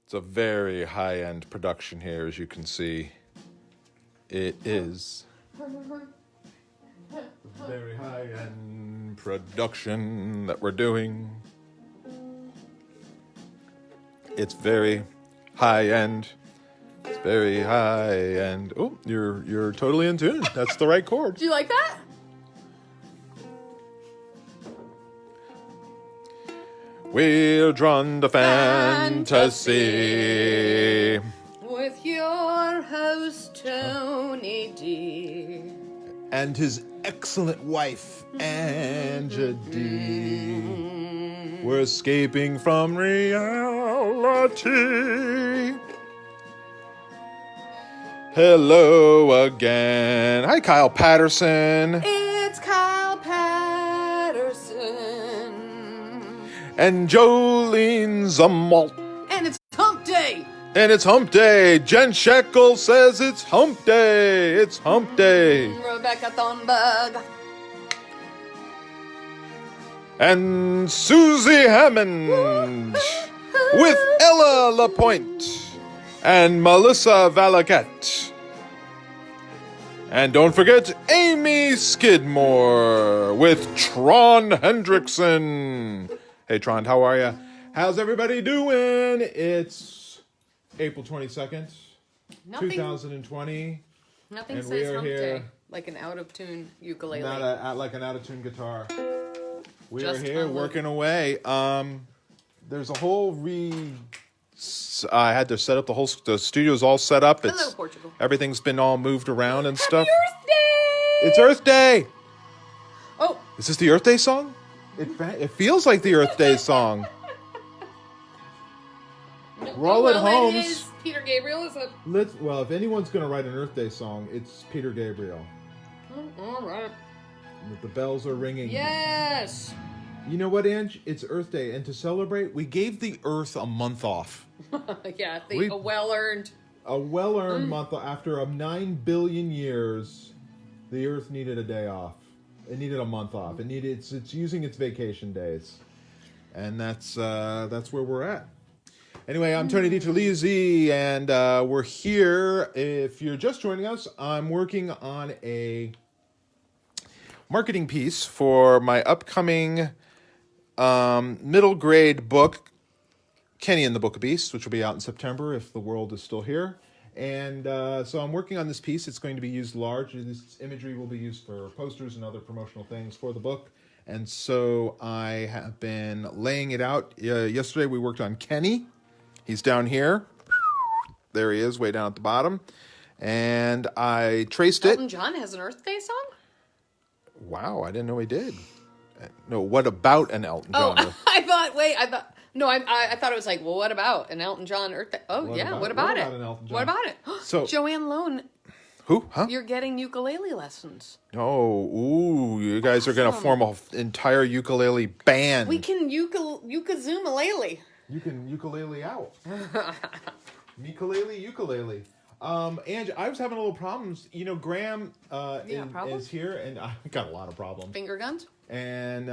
It's a very high-end production here, as you can see. It is a very high-end production that we're doing. It's very high-end. It's very high-end. Oh, you're totally in tune. That's the right chord. Do you like that? We're drawn to fantasy. With your host, Tony D. And his excellent wife, Anja D. We're escaping from reality. Hello again. Hi, Kyle Patterson. It's Kyle Patterson. And Jolene Zumwalt. And it's hump day. And it's hump day. Jen Shekel says it's hump day. It's hump day. Rebecca Thunberg. And Susie Hammond. With Ella Lapointe. And Melissa Valaket. And don't forget Amy Skidmore with Tron Hendrickson. Hey, Tron, how are you? How's everybody doing? It's April 22nd, 2020. Nothing and says we are hump here, day like an out-of-tune ukulele. Not like an out-of-tune guitar. We are Just here working away. There's a whole I had to set up the studio's all set up. Hello, Portugal. Everything's been all moved around and stuff. Happy Earth Day! It's Earth Day! Oh. Is this the Earth Day song? It feels like the Earth Day song. Roll it, Holmes. It is Peter Gabriel, is it? Well, if anyone's going to write an Earth Day song, it's Peter Gabriel. All right. The bells are ringing. Yes! You know what, Ange? It's Earth Day, and to celebrate, we gave the Earth a month off. Yeah, a well-earned... A well-earned month. After 9 billion years, the Earth needed a day off. It needed a month off. It's using its vacation days. And that's where we're at. Anyway, I'm Tony DiTerlizzi, and we're here. If you're just joining us, I'm working on a marketing piece for my upcoming middle grade book, Kenny and the Book of Beasts, which will be out in September if the world is still here. And so I'm working on this piece. It's going to be used large. This imagery will be used for posters and other promotional things for the book. And so I have been laying it out. Yesterday we worked on Kenny. He's down here. There he is, way down at the bottom. And I traced Elton John has an Earth Day song? Wow, I didn't know he did. No, what about an Elton John? Oh, I thought it was like, well, what about an Elton John Earth Day? Oh, what about it? An Elton John? What about it? So, Joanne Lone. Who? Huh? You're getting ukulele lessons. Oh, ooh, you guys are going to form an entire ukulele band. We can ukulele. You can ukulele out. Ukulele. Ange, I was having a little problems. You know, Graham is here, and I've got a lot of problems. Finger guns? And,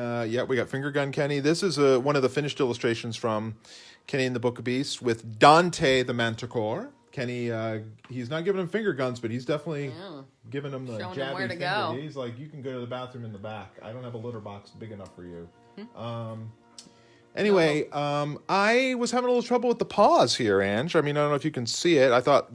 we got Finger Gun Kenny. This is one of the finished illustrations from Kenny and the Book of Beasts with Dante the Manticore. Kenny, he's not giving him finger guns, but he's definitely giving him the showing jabby him where to finger. go. He's like, you can go to the bathroom in the back. I don't have a litter box big enough for you. Anyway, I was having a little trouble with the paws here, Ange. I mean, I don't know if you can see it. I thought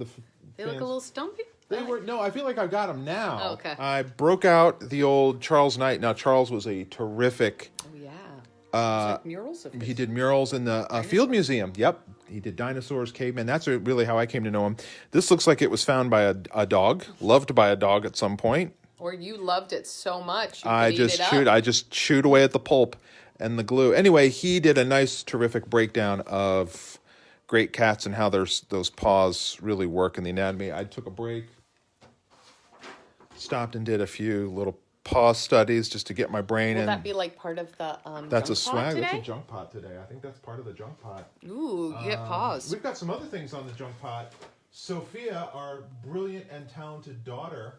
They look a little stumpy? No, I feel like I've got them now. Oh, okay. I broke out the old Charles Knight. Now, Charles was a terrific... Oh, yeah. Like murals of he did murals in the Field Museum. Yep. He did dinosaurs, cavemen. That's really how I came to know him. This looks like it was found by a dog, loved by a dog at some point. Or you loved it so much you I just chewed away at the pulp and the glue. Anyway, he did a nice, terrific breakdown of great cats and how those paws really work in the anatomy. I took a break, stopped and did a few little paw studies just to get my brain in. Will that be like part of the That's junk a swag. pot today? That's a junk pot today. I think that's part of the junk pot. Ooh, get paws. We've got some other things on the junk pot. Sophia, our brilliant and talented daughter,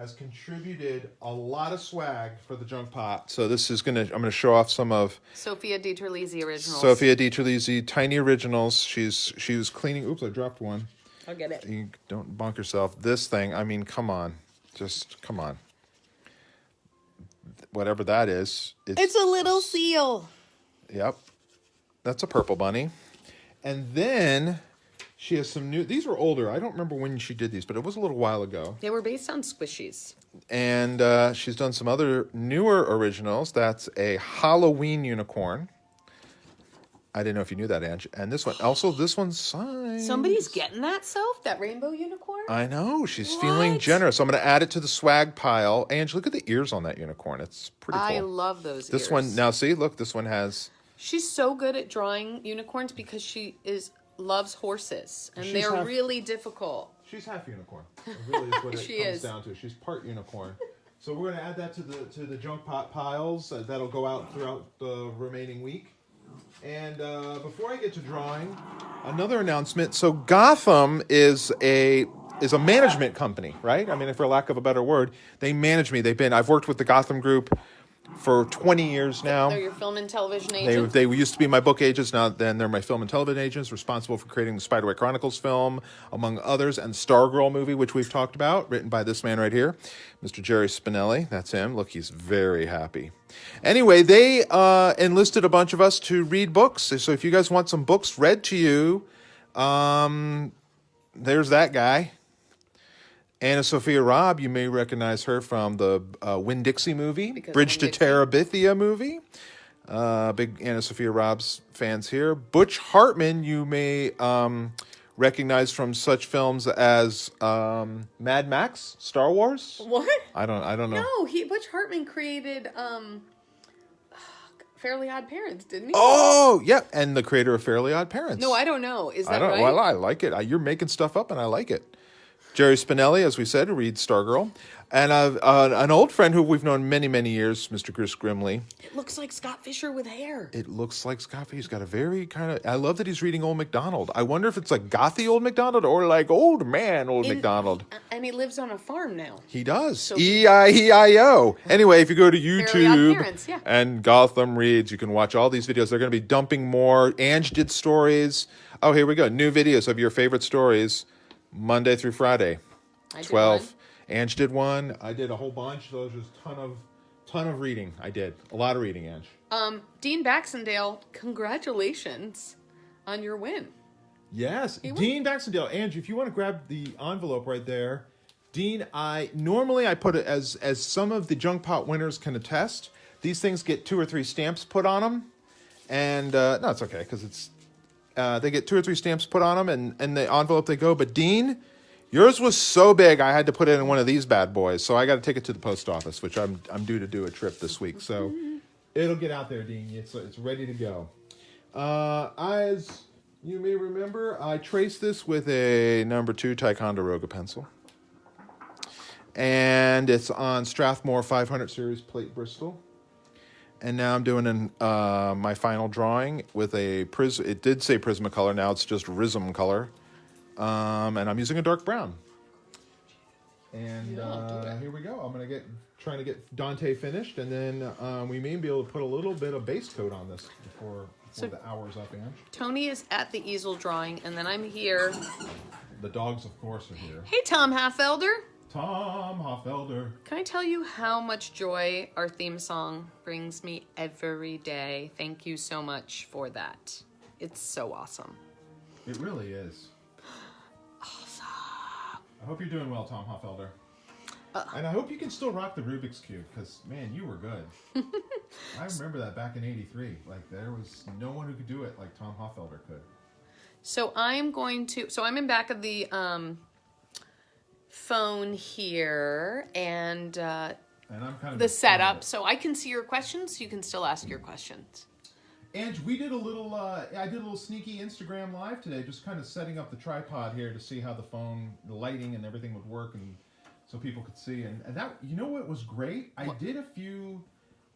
has contributed a lot of swag for the Junk Pot. So I'm gonna show off some of Sophia DiTerlizzi originals. Sophia DiTerlizzi Tiny Originals. She was cleaning. Oops, I dropped one. I'll get it. You don't bonk yourself. This thing, I mean, come on. Just come on. Whatever that is. It's a little seal. Yep. That's a purple bunny. And then she has some new... These were older. I don't remember when she did these, but it was a little while ago. They were based on squishies. And she's done some other newer originals. That's a Halloween unicorn. I didn't know if you knew that, Ange. And this one, also this one's signed. Somebody's getting that, Soph? That rainbow unicorn? I know. She's feeling generous. So I'm going to add it to the swag pile. Ange, look at the ears on that unicorn. It's pretty cool. I love those This ears. one, now see, look, this one has... She's so good at drawing unicorns because she loves horses. And they're really difficult. She's half unicorn. It really is what it She comes is. down to. She's part unicorn. So we're going to add that to the junk pot piles. That'll go out throughout the remaining week. And before I get to drawing, another announcement. So Gotham is a management company, right? I mean, for lack of a better word, they manage me. I've worked with the Gotham Group for 20 years now. They're your film and television agents? They used to be my book agents. Now then they're my film and television agents, responsible for creating the Spiderway Chronicles film, among others, and Stargirl movie, which we've talked about, written by this man right here, Mr. Jerry Spinelli. That's him. Look, he's very happy. Anyway, they enlisted a bunch of us to read books. So if you guys want some books read to you, there's that guy. Annasophia Robb, you may recognize her from the Winn-Dixie movie, Bridge to Terabithia movie. Big Annasophia Robb's fans here. Butch Hartman, you may recognize from such films as Mad Max, Star Wars. What? I don't know. No, Butch Hartman created Fairly Odd Parents, didn't he? Oh, yeah, and the creator of Fairly Odd Parents. No, I don't know. Is that right? Well, I like it. You're making stuff up, and I like it. Jerry Spinelli, as we said, who reads Stargirl. And an old friend who we've known many, many years, Mr. Chris Grimley. It looks like Scott Fisher with hair. It looks like Scott Fisher. He's got a very kind of... I love that he's reading Old MacDonald. I wonder if it's like gothy Old MacDonald or like old man Old MacDonald. And he lives on a farm now. He does. So E-I-E-I-O. Anyway, if you go to YouTube Parents, yeah. and Gotham Reads, you can watch all these videos. They're going to be dumping more. Ange did stories. Oh, here we go. New videos of your favorite stories Monday through Friday. 12. Ange did one. I did a whole bunch. Those was ton of reading. I did a lot of reading, Ange. Dean Baxendale, congratulations on your win. Yes, Dean Baxendale. Ange, if you want to grab the envelope right there, Dean. Normally I put it as some of the junk pot winners can attest. These things get 2 or 3 stamps put on them, and no, it's okay because it's they get 2 or 3 stamps put on them, and the envelope they go. But Dean. Yours was so big, I had to put it in one of these bad boys. So I got to take it to the post office, which I'm due to do a trip this week. So it'll get out there, Dean. It's ready to go. As you may remember, I traced this with a number 2 Ticonderoga pencil. And it's on Strathmore 500 series plate Bristol. And now I'm doing my final drawing with a Prism. It did say Prismacolor. Now it's just Rism color. And I'm using a dark brown. And here we go. I'm trying to get Dante finished, and then we may be able to put a little bit of base coat on this before the hour's up, Ange. Tony is at the easel drawing, and then I'm here. The dogs, of course, are here. Hey, Tom Halfelder. Tom Hoffelder. Can I tell you how much joy our theme song brings me every day? Thank you so much for that. It's so awesome. It really is. Awesome. I hope you're doing well, Tom Hoffelder. And I hope you can still rock the Rubik's Cube, because, man, you were good. I remember that back in 83. Like, there was no one who could do it like Tom Hoffelder could. So I'm in back of the phone here, and I'm kind of the setup, so I can see your questions. You can still ask your questions. Ange, we did a little. I did a little sneaky Instagram live today, just kind of setting up the tripod here to see how the lighting, and everything would work, and so people could see. And that, you know, what was great? I did a few.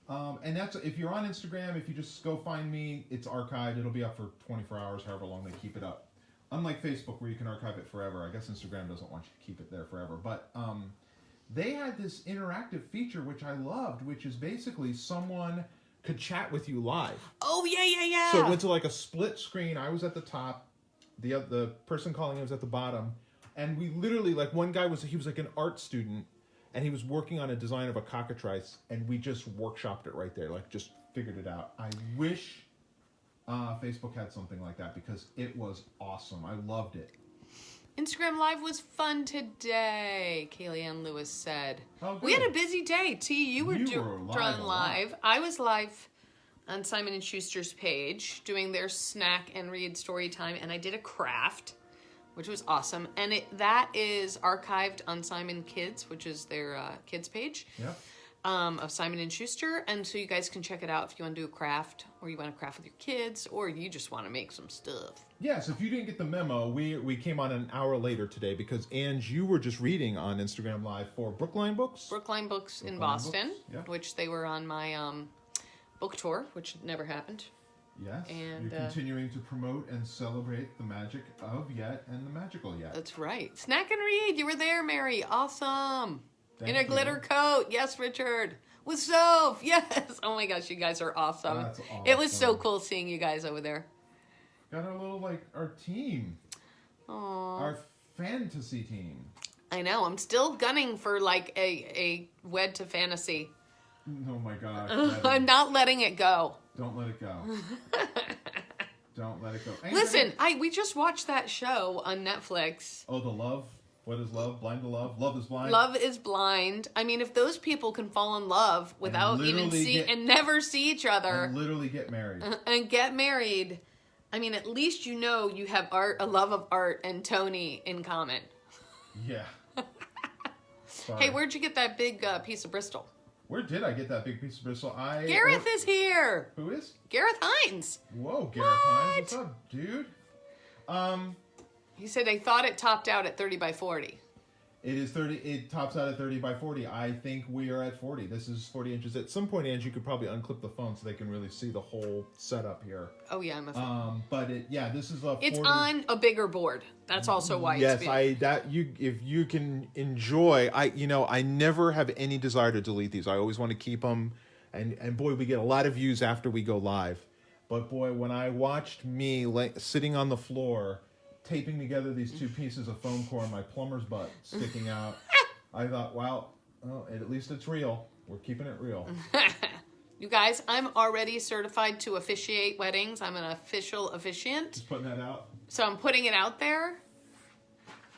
And that's, if you're on Instagram, if you just go find me, it's archived. It'll be up for 24 hours, however long they keep it up. Unlike Facebook, where you can archive it forever. I guess Instagram doesn't want you to keep it there forever. But they had this interactive feature which I loved, which is basically someone could chat with you live. Oh, yeah. So it went to like a split screen. I was at the top, the person calling in was at the bottom, and we literally, like, one guy was like an art student, and he was working on a design of a cockatrice, and we just workshopped it right there, like just figured it out. I wish Facebook had something like that because it was awesome. I loved it. Instagram Live was fun today, Kaylee Ann Lewis said. Oh, we had a busy day. T, you were live. live. I was live on Simon & Schuster's page doing their snack and read story time, and I did a craft, which was awesome. And that is archived on Simon Kids, which is their kids page. Yep. Of Simon & Schuster, and so you guys can check it out if you want to do a craft, or you want to craft with your kids, or you just want to make some stuff. Yeah, so if you didn't get the memo, we came on an hour later today because, Ange, you were just reading on Instagram Live for Brookline Books? Brookline Books in Boston, Yep. which they were on my book tour, which never happened. Yes, and you're continuing to promote and celebrate the magic of Yet and the magical Yet. That's right. Snack and read, you were there, Mary. Awesome. Thank in a you. glitter coat. Yes, Richard. With Soph. Yes. Oh my gosh, you guys are awesome. That's awesome. It was so cool seeing you guys over there. Got our little, our team. Aww. Our fantasy team. I know. I'm still gunning for a wed to fantasy. Oh my gosh. I'm not letting it go. Don't let it go. Don't let it go. Listen, we just watched that show on Netflix. Oh, The Love? What is love? Blind to Love? Love is Blind? Love is Blind. I mean, if those people can fall in love without and never see each other. And literally get married. And get married. I mean, at least you know you have a love of art and Tony in common. Yeah. Hey, where'd you get that big piece of Bristol? Where did I get that big piece of Bristol? Gareth is here. Who is? Gareth Hines. Whoa, Gareth Hines. What's up, dude? He said they thought it topped out at 30 by 40. It is 30. It tops out at 30 by 40. I think we are at 40. This is 40 inches. At some point, Ange, you could probably unclip the phone so they can really see the whole setup here. Oh yeah, I'm a but this is a 40. It's on a bigger board. That's also why it's big. If you can enjoy, I never have any desire to delete these. I always want to keep them, and boy, we get a lot of views after we go live. But boy, when I watched me sitting on the floor, taping together these two pieces of foam core and my plumber's butt sticking out, I thought, wow, at least it's real. We're keeping it real. You guys, I'm already certified to officiate weddings. I'm an official officiant. Just putting that out. So I'm putting it out there.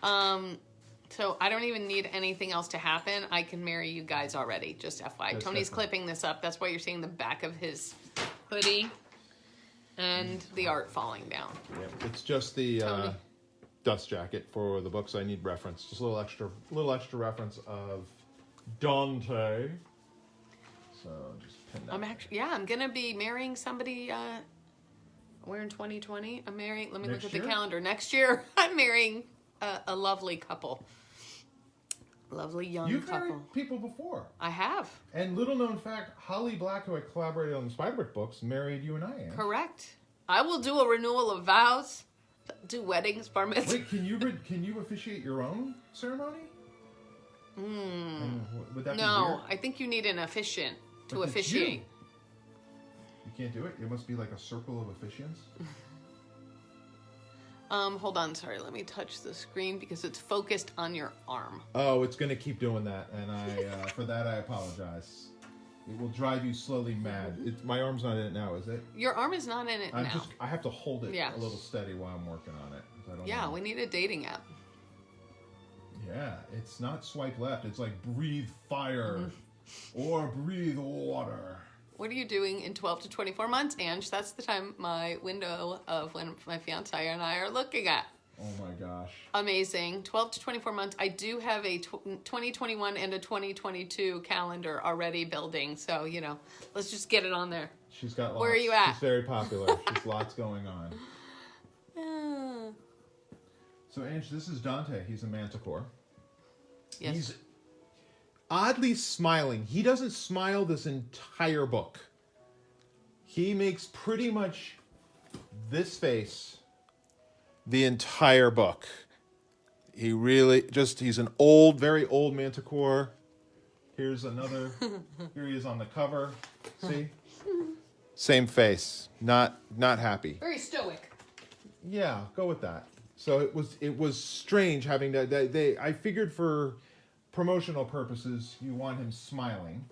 So I don't even need anything else to happen. I can marry you guys already. Just FYI. Tony's clipping this up. That's why you're seeing the back of his hoodie and the art falling down. Yeah, it's just the dust jacket for the books. I need reference. Just a little extra reference of Dante. So just pin that. I'm gonna be marrying somebody. We're in 2020. I'm marrying. Let me look at the calendar. Next year, I'm marrying a lovely couple. Lovely young couple. You've married people before. I have. And little known fact, Holly Black, who I collaborated on the Spiderwick books, married you and I. Anne. Correct. I will do a renewal of vows. Do weddings, bar mitzvahs. Wait, can you officiate your own ceremony? Would that be weird? I think you need an officiant to officiate. You can't do it? It must be like a circle of officiants? Hold on, sorry, let me touch the screen because it's focused on your arm. Oh, it's going to keep doing that, and for that I apologize. It will drive you slowly mad. My arm's not in it now, is it? Your arm is not in it now. I have to hold it a little steady while I'm working on it. We need a dating app. Yeah, it's not swipe left. It's like breathe fire or breathe water. What are you doing in 12 to 24 months, Ange? That's the time, my window of when my fiance and I are looking at. Oh my gosh. Amazing. 12 to 24 months. I do have a 2021 and a 2022 calendar already building. So, let's just get it on there. She's got lots. Where are you at? She's very popular. She's lots going on. So, Ange, this is Dante. He's a manticore. Yes. He's oddly smiling. He doesn't smile this entire book. He makes pretty much this face the entire book. He really he's an very old manticore. Here's another. Here he is on the cover. See? Same face. Not happy. Very stoic. Yeah, go with that. So it was strange having to. I figured for promotional purposes, you want him smiling,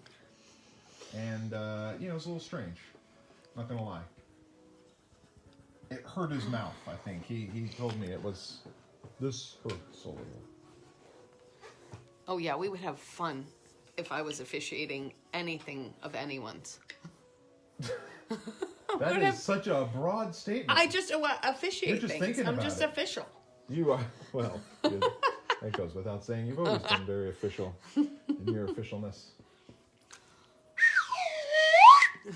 and it's a little strange. Not gonna lie. It hurt his mouth. I think he told me it was. This hurts a little. Oh yeah, we would have fun if I was officiating anything of anyone's. That is such a broad statement. I just officiate You're just things. thinking I'm about just it. official. You are, well, that goes without saying. You've always been very official in your officialness. Do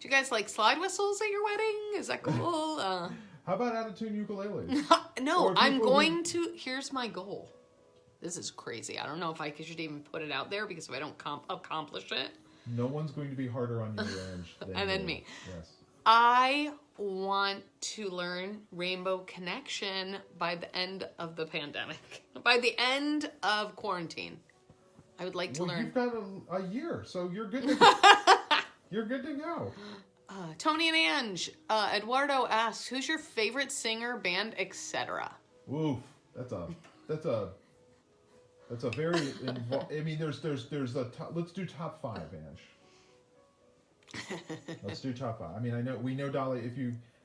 you guys like slide whistles at your wedding? Is that cool? How about out-of-tune ukuleles? No, Or I'm people going to. Here's my goal. This is crazy. I don't know if I should even put it out there because if I don't accomplish it. No one's going to be harder on you, Ange, And then you. me. Yes. I want to learn Rainbow Connection by the end of the pandemic. By the end of quarantine. I would like to learn. You've got a year, so you're good to go. You're good to go. Tony and Ange, Eduardo asks, who's your favorite singer, band, etc.? Woof. That's a very I mean, there's a top, let's do top 5, Ange. Let's do top 5. I mean, we know Dolly.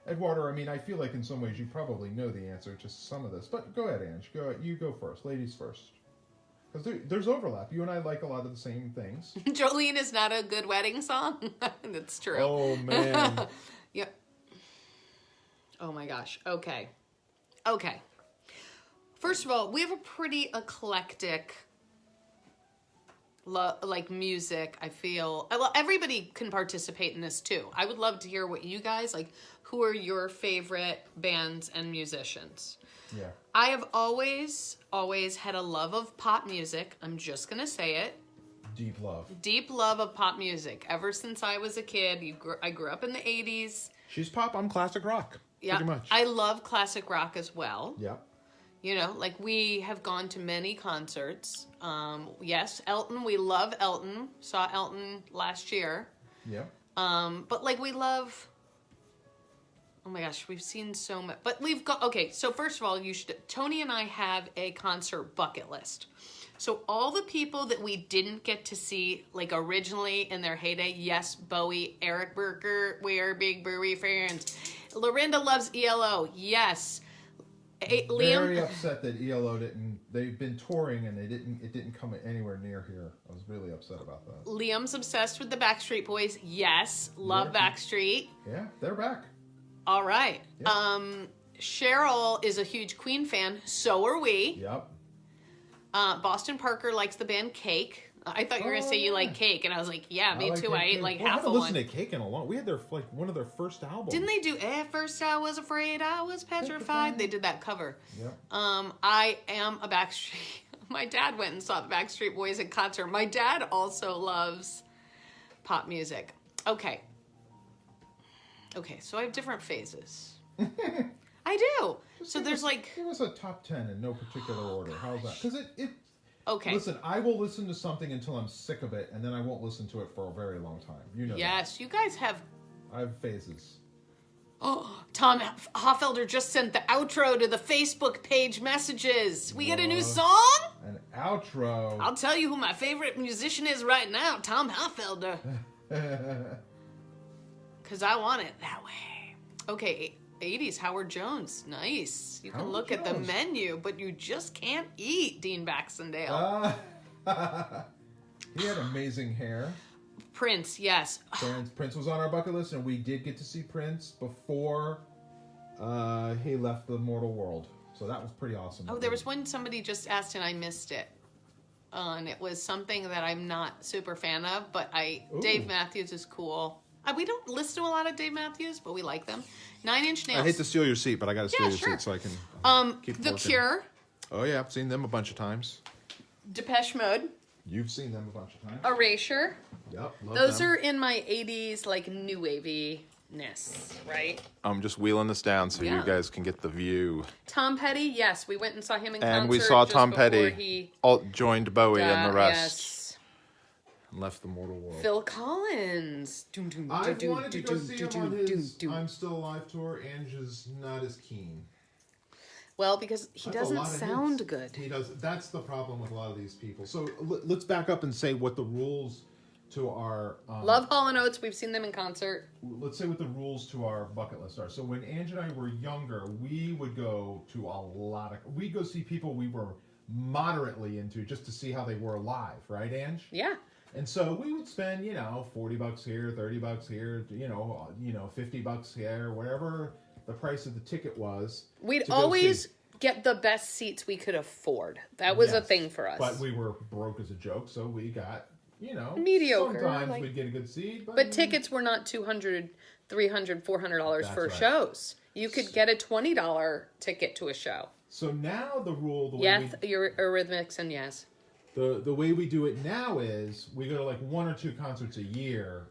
Eduardo, I mean, I feel like in some ways you probably know the answer to some of this, but go ahead, Ange. You go first. Ladies first. Because there's overlap. You and I like a lot of the same things. Jolene is not a good wedding song. That's true. Oh, man. Yeah. Oh my gosh. Okay. First of all, we have a pretty eclectic music, I feel. Well, everybody can participate in this too. I would love to hear what you guys like. Who are your favorite bands and musicians? Yeah. I have always had a love of pop music. I'm just going to say it. Deep love. Deep love of pop music. Ever since I was a kid, I grew up in the 80s. She's pop, I'm classic rock. Yeah. Pretty much. I love classic rock as well. Yeah. You know, like we have gone to many concerts. Yes, Elton. We love Elton. Saw Elton last year. Yeah. But like we love. Oh my gosh, we've seen so much. But we've got. Okay, so first of all, Tony and I have a concert bucket list. So all the people that we didn't get to see, like originally in their heyday, yes, Bowie, Eric Berger, we are big Bowie fans. Lorinda loves ELO, yes. Liam, very upset that ELO didn't. They've been touring and it didn't come anywhere near here. I was really upset about that. Liam's obsessed with the Backstreet Boys. Yes, love Yeah. Backstreet. Yeah, they're back. All right. Yep. Cheryl is a huge Queen fan. So are we. Yep. Boston Parker likes the band Cake. I thought you were going to say you like Cake, and I was like, yeah, me too. I ate like half of one. I haven't listened to Cake in a long. We had one of their first albums. Didn't they do At First I Was Afraid I Was Petrified? They did that cover. Yep. I am a Backstreet. My dad went and saw the Backstreet Boys in concert. My dad also loves pop music. Okay, so I have different phases. I do. So there's like... Give us a top 10 in no particular order. How's that? Because it... Okay. Listen, I will listen to something until I'm sick of it, and then I won't listen to it for a very long time. You know Yes, that. you guys have... I have phases. Oh, Tom Hoffelder just sent the outro to the Facebook page messages. We get a new song? An outro. I'll tell you who my favorite musician is right now, Tom Hoffelder. Because I want it that way. Okay, 80s, Howard Jones. Nice. You can Howard look at the Jones. menu, but you just can't eat Dean Baxendale. He had amazing hair. Prince, yes. Prince was on our bucket list, and we did get to see Prince before he left the mortal world. So that was pretty awesome. Oh, there was one somebody just asked and I missed it. And it was something that I'm not super fan of, but Ooh. Dave Matthews is cool. We don't listen to a lot of Dave Matthews, but we like them. 9 Inch Nails. I hate to steal your seat, but I got to steal your sure. seat so I can keep The working. Cure, Oh, yeah, I've seen them a bunch of times. Depeche Mode, You've seen them a bunch of times. Erasure. Yep, love Those them. are in my 80s, like, new wavy-ness, right? I'm just wheeling this down so Yeah. you guys can get the view. Tom Petty, yes, we went and saw him in concert. And we saw just Tom before Petty he joined Bowie and the rest. Yes. and left the mortal world. Phil Collins. I've wanted to go see him on his I'm Still Alive tour. Ange is not as keen. Well, because he That's doesn't sound good. He does. That's the problem with a lot of these people. So let's back up and say what the rules to our... Love Hall & Oates. We've seen them in concert. Let's say what the rules to our bucket list are. So when Ange and I were younger, we would go to a lot of... We'd go see people we were moderately into just to see how they were live. Right, Ange? Yeah. And so we would spend, $40 here, $30 here, $50 here, whatever the price of the ticket was. We'd always get the best seats we could afford. That was a thing for us. But we were broke as a joke, so we got, mediocre. Sometimes we'd get a good seat. But tickets were not $200, $300, $400 for shows. You could get a $20 ticket to a show. So now the rule... Eurythmics and yes. The way we do it now is we go to like 1 or 2 concerts a year,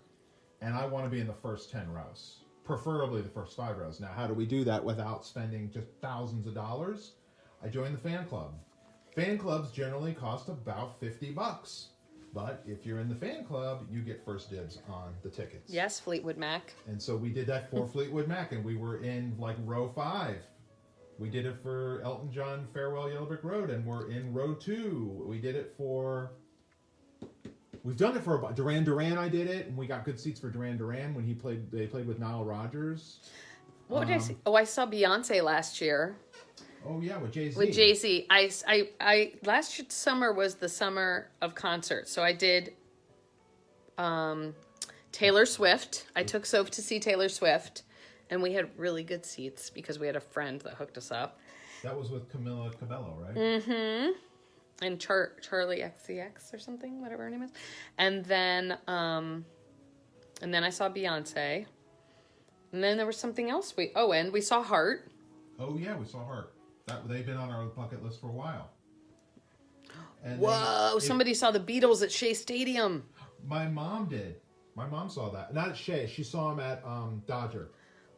and I want to be in the first 10 rows. Preferably the first 5 rows. Now, how do we do that without spending just thousands of dollars? I joined the fan club. Fan clubs generally cost about $50. But if you're in the fan club, you get first dibs on the tickets. Yes, Fleetwood Mac. And so we did that for Fleetwood Mac, and we were in like row 5. We did it for Elton John, Farewell Yellow Brick Road, and we're in row 2. We did it for... We've done it for Duran Duran. I did it, and we got good seats for Duran Duran when they played with Nile Rodgers. What did I see? Oh, I saw Beyonce last year. Oh yeah, with Jay-Z. With Jay-Z, I last summer was the summer of concerts, so I did Taylor Swift. I took Soph to see Taylor Swift, and we had really good seats because we had a friend that hooked us up. That was with Camila Cabello, right? Mm-hmm. And Charlie XCX or something, whatever her name is. And then I saw Beyonce. And then there was something else and we saw Heart. Oh yeah, we saw Heart. They've been on our bucket list for a while. And whoa, somebody saw the Beatles at Shea Stadium. My mom did. My mom saw that. Not at Shea, she saw them at Dodger.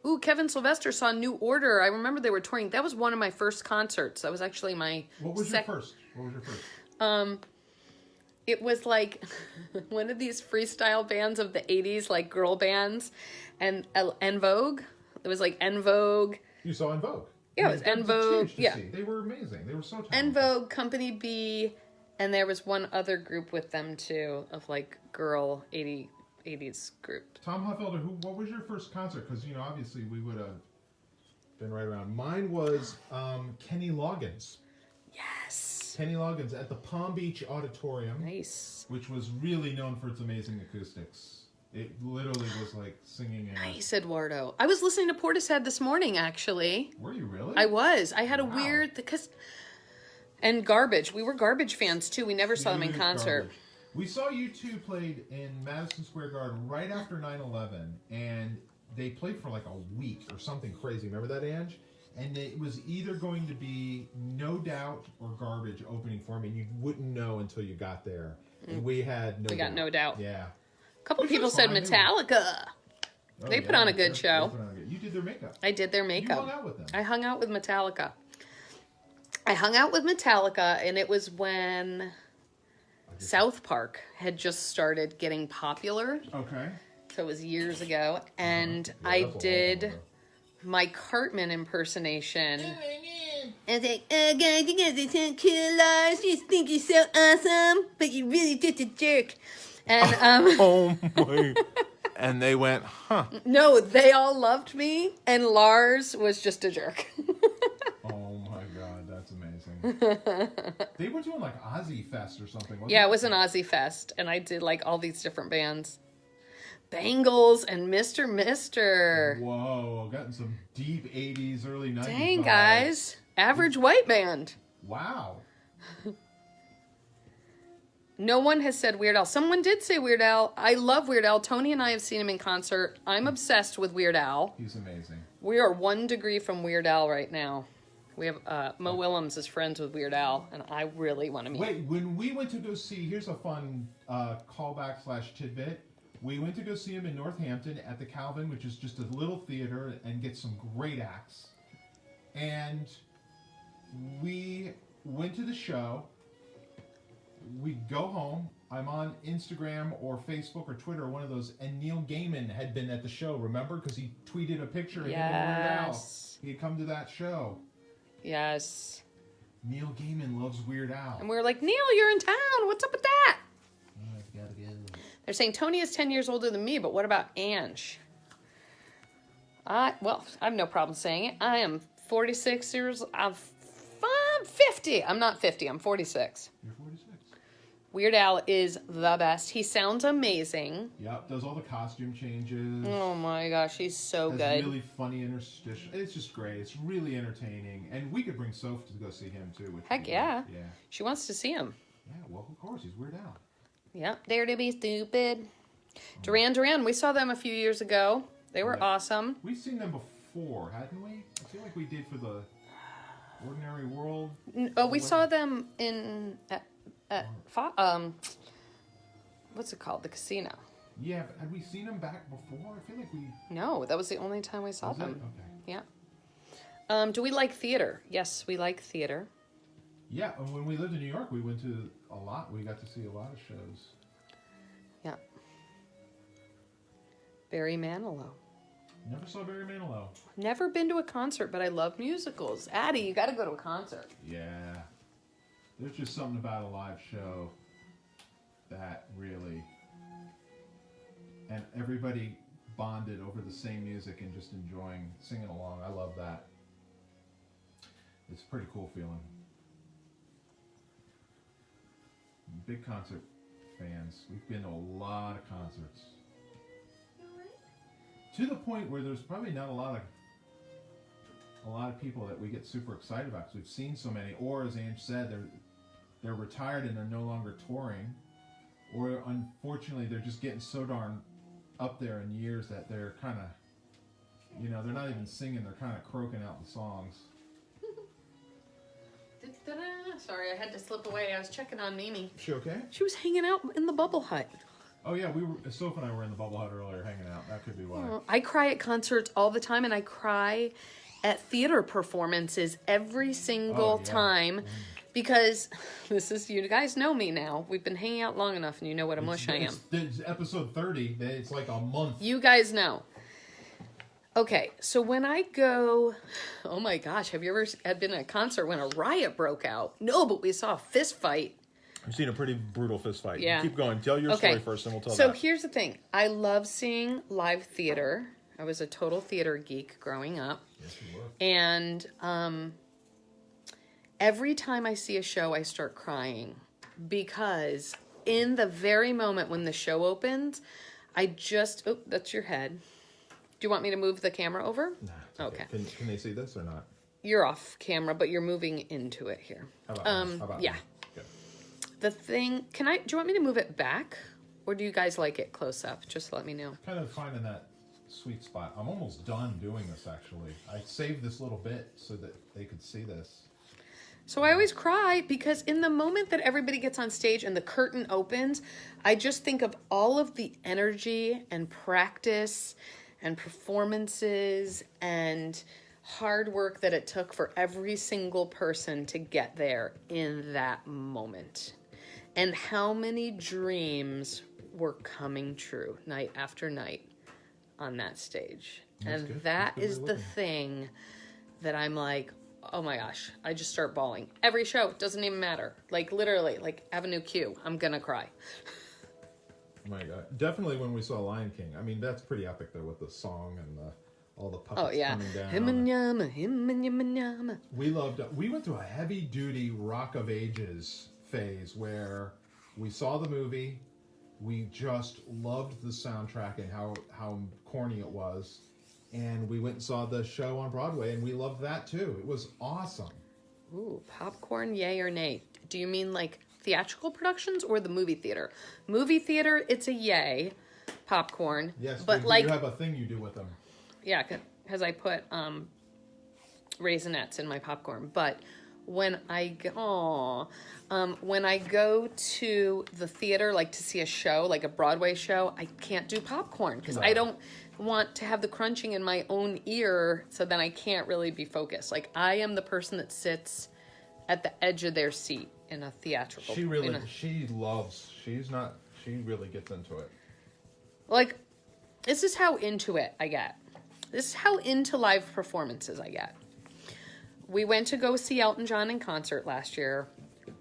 Ooh, Kevin Sylvester saw New Order. I remember they were touring. That was one of my first concerts. That was actually my What was your first? It was like one of these freestyle bands of the 80s, like girl bands, and En Vogue. It was like En Vogue. You saw En Vogue? Yeah, it was En Vogue. Yeah. They were amazing. They were so talented. En Vogue, Company B, and there was one other group with them too, of like girl 80s group. Tom Huffelder, what was your first concert? Because, obviously we would have been right around. Mine was Kenny Loggins. Yes. Kenny Loggins at the Palm Beach Auditorium. Nice. Which was really known for its amazing acoustics. It literally was like singing in Nice, Eduardo. I was listening to Portishead this morning, actually. Were you really? I was. I had a weird... And Garbage. We were Garbage fans, too. We never saw them in concert. Garbage. We saw U2 played in Madison Square Garden right after 9/11, and they played for like a week or something crazy. Remember that, Ange? And it was either going to be No Doubt or Garbage opening for me, and you wouldn't know until you got there. And we had No Doubt. We got No Doubt. Yeah. A couple people said Metallica. They put on a good show. You did their makeup. I did their makeup. You hung out with them. I hung out with Metallica. And it was when South Park had just started getting popular. Okay. So it was years ago. And I did my Cartman impersonation. I was like, oh, guys, you guys are so cool, Lars. You think you're so awesome, but you're really just a jerk. And oh my! And they went, huh? No, they all loved me, and Lars was just a jerk. Oh my God, that's amazing. They were doing like Ozzy Fest or something. Yeah, it was an Ozzy Fest, and I did like all these different bands. Bangles and Mr. Mister. Whoa, gotten some deep 80s, early 90s. Dang, vibes. guys. Average white band. Wow. No one has said Weird Al. Someone did say Weird Al. I love Weird Al. Tony and I have seen him in concert. I'm obsessed with Weird Al. He's amazing. We are 1 degree from Weird Al right now. We have Mo Willems is friends with Weird Al, and I really want to meet. Wait, when we went to go see, here's a fun callback / tidbit. We went to go see him in Northampton at the Calvin, which is just a little theater, and get some great acts. And we went to the show. We'd go home, I'm on Instagram or Facebook or Twitter, one of those, and Neil Gaiman had been at the show, remember? Because he tweeted a picture of him and Weird Al. He had come to that show. Yes. Neil Gaiman loves Weird Al. And we were like, Neil, you're in town. What's up with that? I gotta go. They're saying Tony is 10 years older than me, but what about Ange? Well, I have no problem saying it. I am 46 years... I'm 50. I'm not 50. I'm 46. You're 46. Weird Al is the best. He sounds amazing. Yep, does all the costume changes. Oh my gosh, he's so good. Really funny interstitial. It's just great. It's really entertaining. And we could bring Soph to go see him too. Heck yeah. Yeah. She wants to see him. Yeah, well, of course. He's Weird Al. Yep, Dare to Be Stupid. Duran Duran, we saw them a few years ago. They were awesome. We've seen them before, hadn't we? I feel like we did for the Ordinary World. Oh, we saw them in... what's it called? The casino. Yeah, but had we seen them back before? I feel like we... No, that was the only time we saw Was it? them. Okay. Yeah. Do we like theater? Yes, we like theater. Yeah, and when we lived in New York, we went to a lot. We got to see a lot of shows. Yeah. Barry Manilow. Never saw Barry Manilow. Never been to a concert, but I love musicals. Addie, you got to go to a concert. Yeah. There's just something about a live show that really... And everybody bonded over the same music and just enjoying, singing along. I love that. It's a pretty cool feeling. Big concert fans. We've been to a lot of concerts. To the point where there's probably not a lot of people that we get super excited about because we've seen so many. Or as Ange said, they're retired and they're no longer touring. Or unfortunately, they're just getting so darn up there in years that they're kind of, they're not even singing. They're kind of croaking out the songs. Sorry, I had to slip away. I was checking on Mimi. She okay? She was hanging out in the bubble hut. Oh yeah, Soph and I were in the bubble hut earlier hanging out. That could be why. Oh, I cry at concerts all the time, and I cry at theater performances every single time because you guys know me now. We've been hanging out long enough, and you know what a mush I am. It's episode 30. It's like a month. You guys know. Okay, so when I go, oh my gosh, have you ever been at a concert when a riot broke out? No, but we saw a fist fight. I've seen a pretty brutal fist fight. Yeah. Keep going. Tell your story first, and we'll tell that. So here's the thing. I love seeing live theater. I was a total theater geek growing up. Yes, you were. And every time I see a show, I start crying. Because in the very moment when the show opens, oh, that's your head. Do you want me to move the camera over? Nah. Okay. Can they see this or not? You're off camera, but you're moving into it here. How about yeah. Okay. The thing, do you want me to move it back? Or do you guys like it close up? Just let me know. Kind of finding that sweet spot. I'm almost done doing this, actually. I saved this little bit so that they could see this. So I always cry because in the moment that everybody gets on stage and the curtain opens, I just think of all of the energy and practice and performances and hard work that it took for every single person to get there in that moment. And how many dreams were coming true night after night on that stage. That's and good. that That's is good the looking. thing that I'm like, oh my gosh, I just start bawling. Every show, doesn't even matter. Like literally, like Avenue Q, I'm gonna cry. Oh my God. Definitely when we saw Lion King. I mean, that's pretty epic though with the song and all the puppets coming down. Him-a-nyama. We went through a heavy duty Rock of Ages phase where we saw the movie, we just loved the soundtrack and how corny it was, and we went and saw the show on Broadway and we loved that too. It was awesome. Ooh, popcorn, yay or nay? Do you mean like theatrical productions or the movie theater? Movie theater, it's a yay. Popcorn. Yes, but you have a thing you do with them. Yeah, because I put Raisinets in my popcorn. But when I go to the theater, like to see a show, like a Broadway show, I can't do popcorn because I don't want to have the crunching in my own ear, so then I can't really be focused. Like I am the person that sits at the edge of their seat in a theatrical. She really, she really gets into it. Like, this is how into it I get. This is how into live performances I get. We went to go see Elton John in concert last year.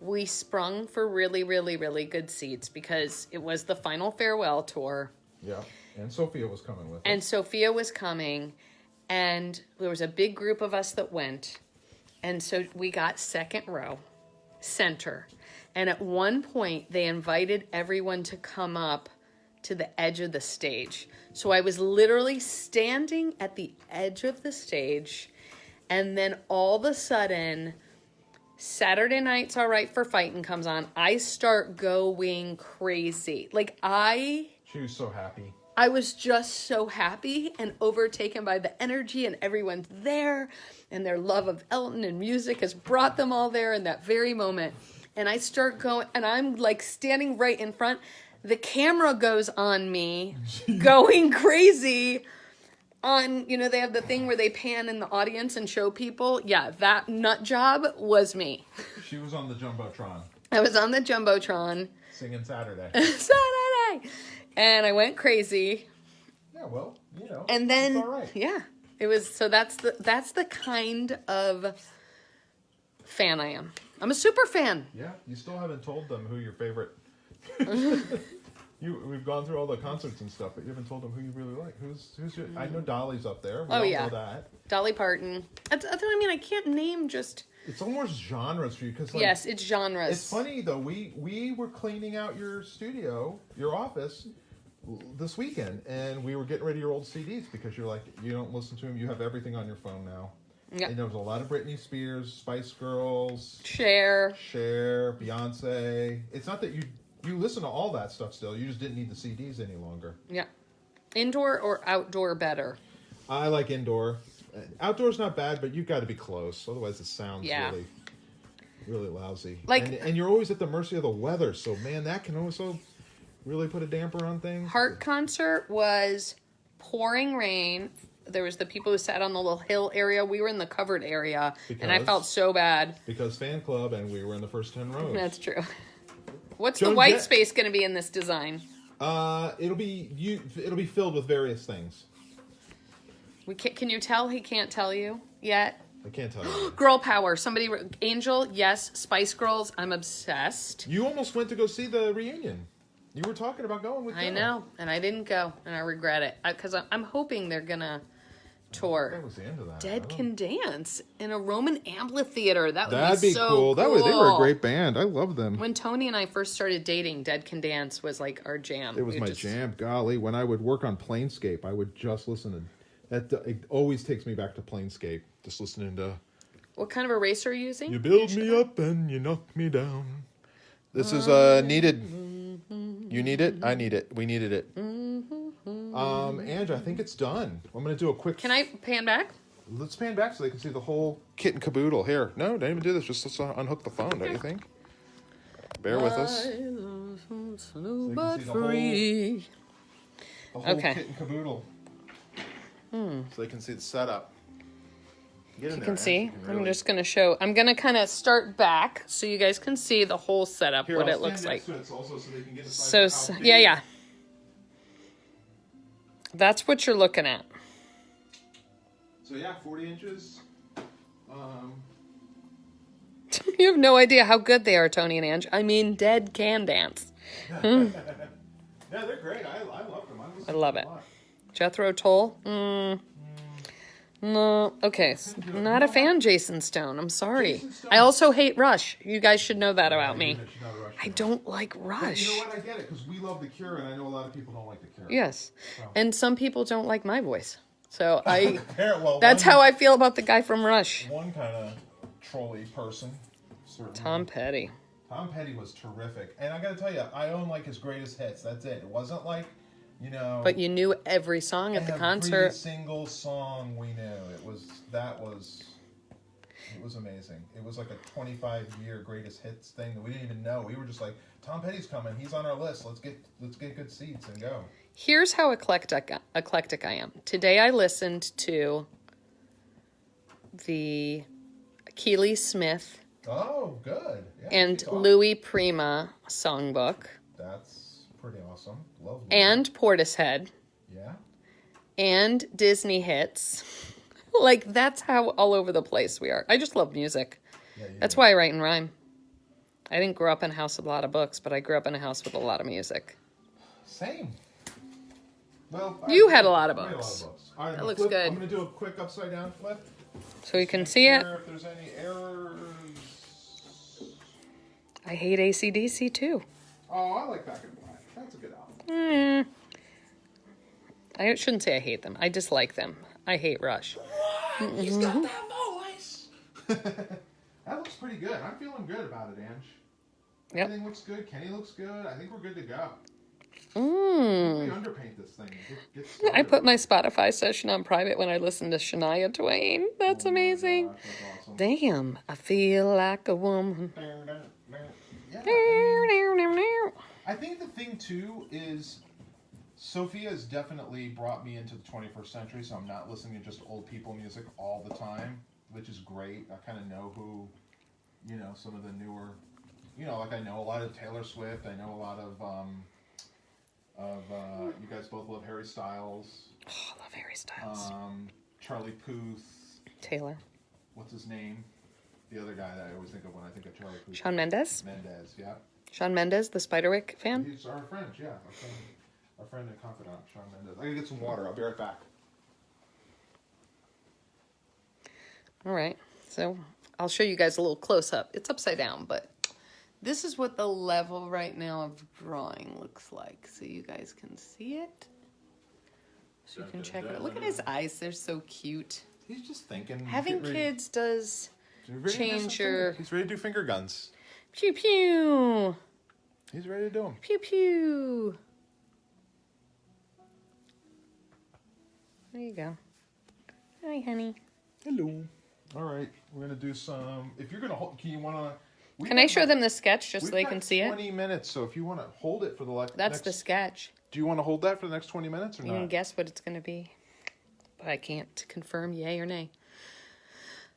We sprung for really, really, really good seats because it was the final farewell tour. Yeah, and Sophia was coming with us. And Sophia was coming, and there was a big group of us that went. And so we got second row, center. And at one point, they invited everyone to come up to the edge of the stage. So I was literally standing at the edge of the stage, and then all of a sudden, Saturday Night's All Right for Fighting comes on. I start going crazy. She was so happy. I was just so happy and overtaken by the energy, and everyone's there, and their love of Elton and music has brought them all there in that very moment. And I start going, and I'm like standing right in front. The camera goes on me, going crazy. They have the thing where they pan in the audience and show people. Yeah, that nut job was me. She was on the Jumbotron. I was on the Jumbotron. Singing Saturday. Saturday! And I went crazy. Yeah, well, And then, it's all right. Yeah, it was, so that's the kind of fan I am. I'm a super fan. Yeah, you still haven't told them who your favorite... We've gone through all the concerts and stuff, but you haven't told them who you really like. Who's your... I know Dolly's up there. We all know that. Dolly Parton. That's what I mean. I can't name just... It's almost genres for you, because yes, it's genres. It's funny though. We were cleaning out your studio, your office, this weekend, and we were getting rid of your old CDs because you're like, you don't listen to them. You have everything on your phone now. Yeah. And there was a lot of Britney Spears, Spice Girls, Cher, Beyonce. It's not that you listen to all that stuff still. You just didn't need the CDs any longer. Yeah. Indoor or outdoor better? I like indoor. Outdoor's not bad, but you've got to be close. Otherwise, it sounds really, really lousy. And you're always at the mercy of the weather. So, man, that can also really put a damper on things. Heart concert was pouring rain. There was the people who sat on the little hill area. We were in the covered area, and I felt so bad. Because fan club, and we were in the first 10 rows. That's true. What's the white space going to be in this design? It'll be filled with various things. Can you tell he can't tell you yet? I can't tell you. Girl power. Angel, yes. Spice Girls, I'm obsessed. You almost went to go see the reunion. You were talking about going with I know, and I didn't go, and I regret it. Because I'm hoping they're going to tour. That was the end of that. Dead Can Dance in a Roman amphitheater. That'd be so cool. They were a great band. I love them. When Tony and I first started dating, Dead Can Dance was like our jam. It was my jam. Golly, when I would work on Planescape, I would just listen to... It always takes me back to Planescape, just listening to... What kind of eraser are you using? You build me up and you knock me down. This is needed. You need it? I need it. We needed it. Andrew, I think it's done. I'm going to do a quick... Can I pan back? Let's pan back so they can see the whole kit and caboodle. Here. No, don't even do this. Just let's unhook the phone, don't you think? Bear with us. Slow but free. The whole kit and caboodle. So they can see the setup. You can see. I'm just going to show. I'm going to kind of start back so you guys can see the whole setup, what it looks like. Yeah. That's what you're looking at. So yeah, 40 inches. You have no idea how good they are, Tony and Ange. I mean, Dead Can Dance. Yeah, they're great. I love them. I love it. Jethro Tull? No. Okay. Not a fan, Jason Stone. I'm sorry. I also hate Rush. You guys should know that about me. I don't like Rush. But you know what? I get it, because we love The Cure, and I know a lot of people don't like The Cure. Yes. So. And some people don't like my voice. So that's how I feel about the guy from Rush. One kind of trolley person. Certainly. Tom Petty. Tom Petty was terrific. And I got to tell you, I own like his greatest hits. That's it. It wasn't like... But you knew every song at the concert. Every single song we knew. It was amazing. It was like a 25-year greatest hits thing that we didn't even know. We were just like, Tom Petty's coming. He's on our list. Let's get good seats and go. Here's how eclectic I am. Today I listened to the Keely Smith Oh, good. Yeah, and keep talking. Louis Prima songbook, That's pretty awesome. Love Louis. and Portishead, Yeah. and Disney hits. Like, that's how all over the place we are. I just love music. Yeah, you That's do. why I write and rhyme. I didn't grow up in a house with a lot of books, but I grew up in a house with a lot of music. Same. Well, You had a lot of I made books. All right, That I'm looks flip, good. I'm going to do a quick upside down flip. So you can Make see it. sure if there's any errors. I hate AC/DC too. Oh, I like Back in Black. That's a good album. I shouldn't say I hate them. I dislike them. I hate Rush. He's got that voice. That looks pretty good. I'm feeling good about it, Ange. Yep. Everything looks good. Kenny looks good. I think we're good to go. Mm. We underpaint this thing. Get I put my Spotify session on private when I listen to Shania Twain. That's amazing. Gosh, that's awesome. Damn, I feel like a woman. Yeah, Meow. I think the thing too is Sophia has definitely brought me into the 21st century, so I'm not listening to just old people music all the time, which is great. I kind of know who, some of the newer, like I know a lot of Taylor Swift. I know a lot of you guys both love Harry Styles. Oh, I love Harry Styles. Charlie Puth. Taylor. What's his name? The other guy that I always think of when I think of Charlie Puth. Shawn Mendes. Mendes, yeah. Shawn Mendes, the Spiderwick fan. He's our friend, yeah. Our friend and confidant, Shawn Mendes. I gotta get some water. I'll be right back. All right. So I'll show you guys a little close up. It's upside down, but this is what the level right now of drawing looks like. So you guys can see it. So you can check it out. Look at his eyes. They're so cute. He's just thinking. Having kids does change your... He's ready to do finger guns. Pew pew. He's ready to do them. Pew pew. There you go. Hi, honey. Hello. All right, we're gonna do some. If you're gonna hold, Can I show them the sketch just so they can see it? 20 minutes. So if you want to hold it for the That's next, the sketch. Do you want to hold that for the next 20 minutes or You not? can guess what it's going to be, but I can't confirm yay or nay.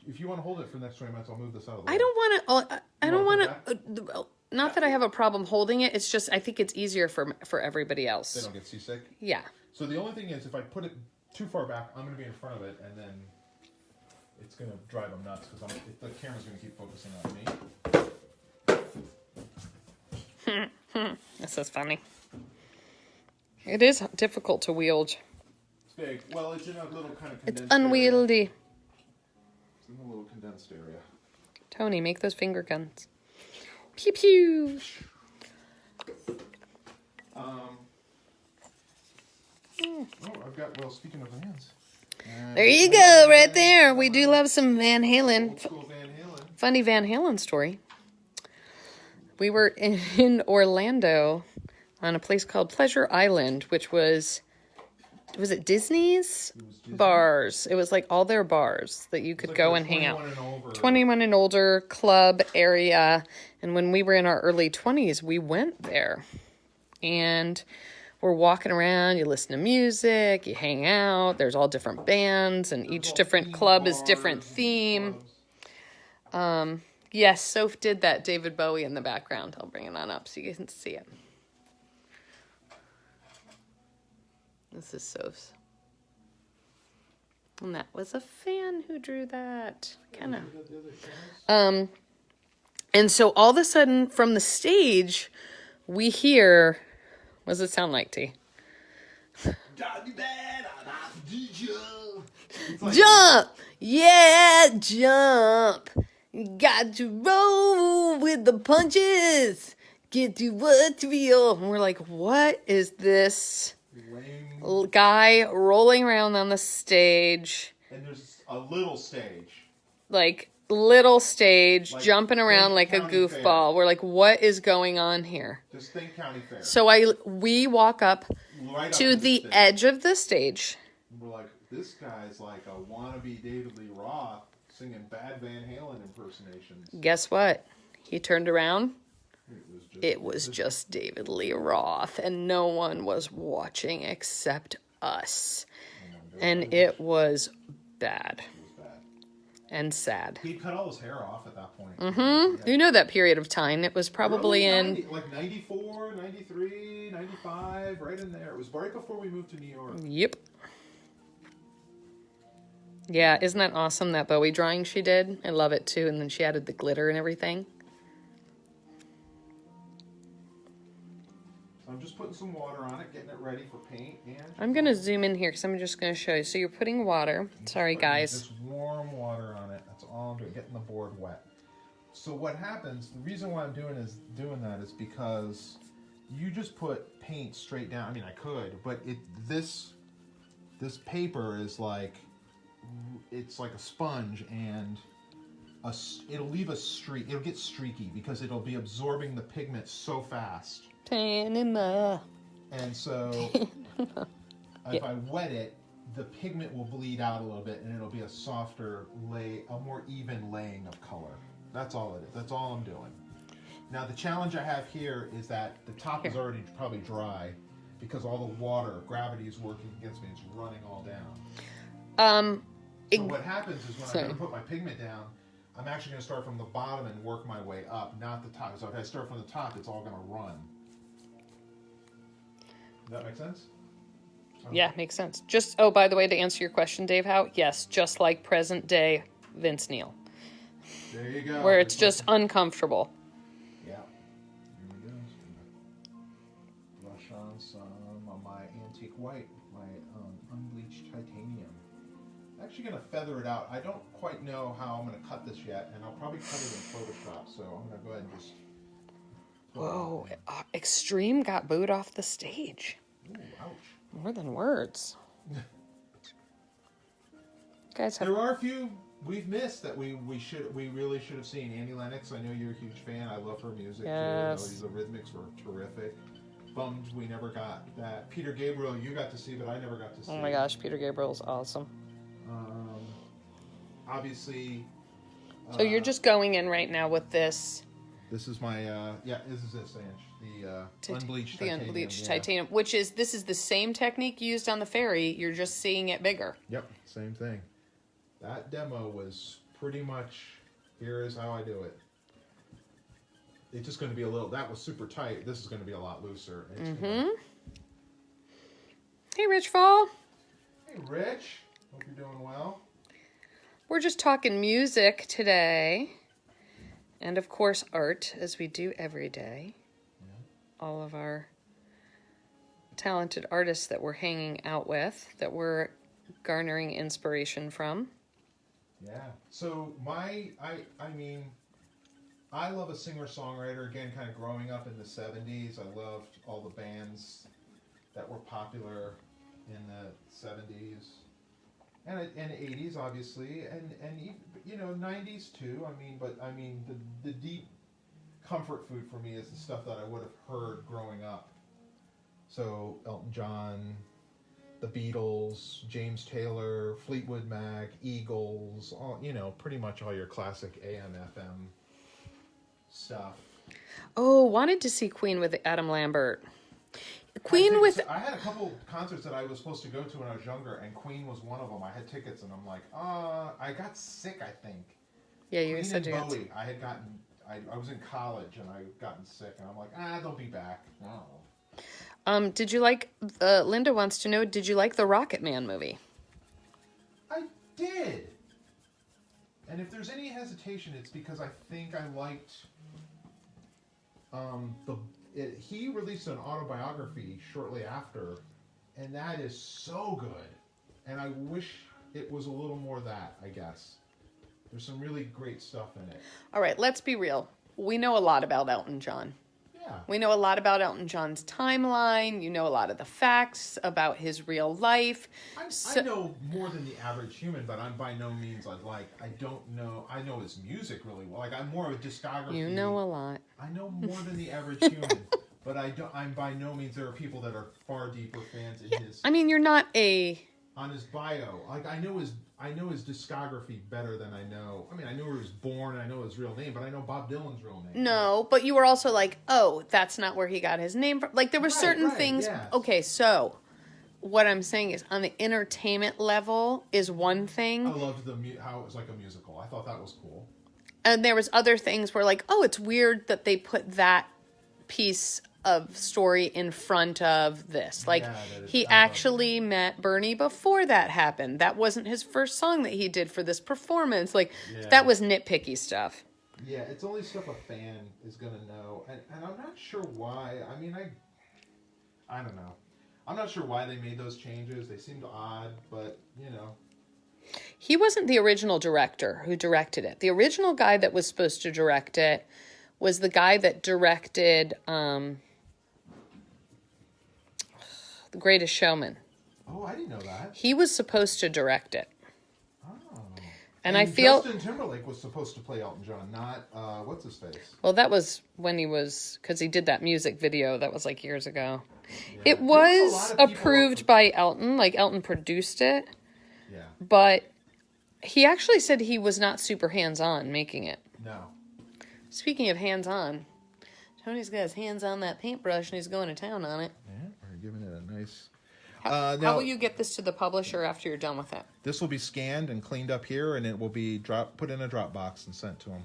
If you want to hold it for the next 20 minutes, I'll move this out of the way. I don't want to. I don't wanna want to. Not that I have a problem holding it. It's just I think it's easier for everybody They else. don't get seasick. Yeah. So the only thing is, if I put it too far back, I'm going to be in front of it, and then it's going to drive them nuts because the camera's going to keep focusing on me. This is funny. It is difficult to wield. It's big. Well, it's in a little kind of It's condensed unwieldy. area. It's in a little condensed area. Tony, make those finger guns. Pew pew. I've got, speaking of hands. There you go, right there. We do love some Van Halen. Old school Van Halen. Funny Van Halen story. We were in Orlando on a place called Pleasure Island, which was it Disney's Disney. bars? It was like all their bars that you could Like go the and hang out. 21 and over. 21 and older club area. And when we were in our early 20s, we went there. And we're walking around, you listen to music, you hang out, there's all different bands, and There's each all different theme club is bars different and theme. clubs. Yes, Soph did that David Bowie in the background. I'll bring it on up so you can see it. This is Soph's. And that was a fan who drew that. Kind of. And so all of a sudden from the stage, we hear, what does it sound like, T? Jump! Yeah, jump! Got to roll with the punches. Get to what's real. And we're like, what is this guy rolling around on the stage? And there's a little stage. Like, little stage, Like, jumping around like a County goofball. Fair. We're like, what is going on here? Just think County Fair. So we walk up Right up to the stage. edge of the stage. And we're like, this guy's like a wannabe David Lee Roth singing bad Van Halen impersonations. Guess what? He turned around. It was Just David Lee Roth, and no one was watching except us. And it was bad. and sad. He cut all his hair off at that point. Mm-hmm. You know that period of time. It was probably early in... 94, 93, 95, right in there. It was right before we moved to New York. Yep. Yeah, isn't that awesome, that Bowie drawing she did? I love it, too. And then she added the glitter and everything. I'm just putting some water on it, getting it ready for paint. And I'm going to zoom in here because I'm just going to show you. So you're putting water. Sorry, guys. Just warm water on it. That's all I'm doing, getting the board wet. So what happens, the reason why I'm doing that is because you just put paint straight down. I mean, I could, but this paper is like, it's like a sponge, and it'll leave a streak. It'll get streaky because it'll be absorbing the pigment so fast. Panama. And so if I wet it, the pigment will bleed out a little bit, and it'll be a softer a more even laying of color. That's all it is. That's all I'm doing. Now the challenge I have here is that the top is already probably dry because all the water, gravity is working against me. It's running all down. So what happens is when I'm going to put my pigment down, I'm actually going to start from the bottom and work my way up, not the top. So if I start from the top, it's all going to run. Does that make sense? Yeah, makes sense. Just, oh, by the way, to answer your question, Dave Howe, yes, just like present day Vince Neil. There you go. Where it's just uncomfortable. Yeah. Here we go. Blush on some of my antique white, my unbleached titanium. I'm actually going to feather it out. I don't quite know how I'm going to cut this yet, and I'll probably cut it in Photoshop, so I'm going to go ahead and just... Whoa, Extreme got booed off the stage. Ooh, ouch. More than words. Guys, there are a few we've missed that we really should have seen. Annie Lennox, I know you're a huge fan. I love her music. Yes. The rhythmics were terrific. Bummed we never got that. Peter Gabriel, you got to see, but I never got to see. Oh my gosh, Peter Gabriel's awesome. Obviously. So you're just going in right now with this. This is my this is this inch, the unbleached titanium. The unbleached titanium, this is the same technique used on the ferry. You're just seeing it bigger. Yep, same thing. That demo was pretty much, here is how I do it. It's just going to be a little, that was super tight. This is going to be a lot looser. Hey, Rich Fall. Hey, Rich. Hope you're doing well. We're just talking music today. And, of course, art, as we do every day. Yeah. All of our talented artists that we're hanging out with, that we're garnering inspiration from. Yeah. So I mean, I love a singer-songwriter. Again, kind of growing up in the 70s, I loved all the bands that were popular in the 70s. And 80s, obviously, and 90s too. I mean, the deep comfort food for me is the stuff that I would have heard growing up. So Elton John, the Beatles, James Taylor, Fleetwood Mac, Eagles, all pretty much all your classic AM/FM stuff. Oh, wanted to see Queen with Adam Lambert. I had a couple concerts that I was supposed to go to when I was younger, and Queen was one of them. I had tickets, and I'm like, I got sick, I think. Yeah, you Queen said and you Bowie. I was in college, and I had gotten sick, and I'm like, they'll be back. No. Did you like, Linda wants to know, did you like the Rocket Man movie? I did. And if there's any hesitation, it's because I think I liked he released an autobiography shortly after, and that is so good. And I wish it was a little more that, I guess. There's some really great stuff in it. All right, let's be real. We know a lot about Elton John. Yeah. We know a lot about Elton John's timeline. You know a lot of the facts about his real life. I know more than the average human, but I'm by no means I don't know. I know his music really well. I'm more of a discography. You know a lot. I know more than the average human, but I'm by no means. There are people that are far deeper fans in his. I mean, you're not on his bio. I know his discography better than I know. I mean, I know where he was born, I know his real name, but I know Bob Dylan's real name. No, but you were also like, oh, that's not where he got his name from. There were certain things. Yes. Okay, so what I'm saying is, on the entertainment level is one thing. I loved how it was like a musical. I thought that was cool. And there was other things where like, oh, it's weird that they put that piece of story in front of this. Like, he actually met Bernie before that happened. That wasn't his first song that he did for this performance. Like, that was nitpicky stuff. Yeah, it's only stuff a fan is going to know. And I'm not sure why. I mean, I don't know. I'm not sure why they made those changes. They seemed odd, but, you know. He wasn't the original director who directed it. The original guy that was supposed to direct it was the guy that directed The Greatest Showman. Oh, I didn't know that. He was supposed to direct it. Oh. And I feel Justin Timberlake was supposed to play Elton John, not what's his face. Well, that was when he was, because he did that music video that was like years ago. Yeah. It was approved by Elton, like Elton produced it. Yeah. But he actually said he was not super hands-on making it. No. Speaking of hands-on, Tony's got his hands on that paintbrush and he's going to town on it. Yeah, we're giving it a nice... How will you get this to the publisher after you're done with it? This will be scanned and cleaned up here, and it will be put in a Dropbox and sent to him.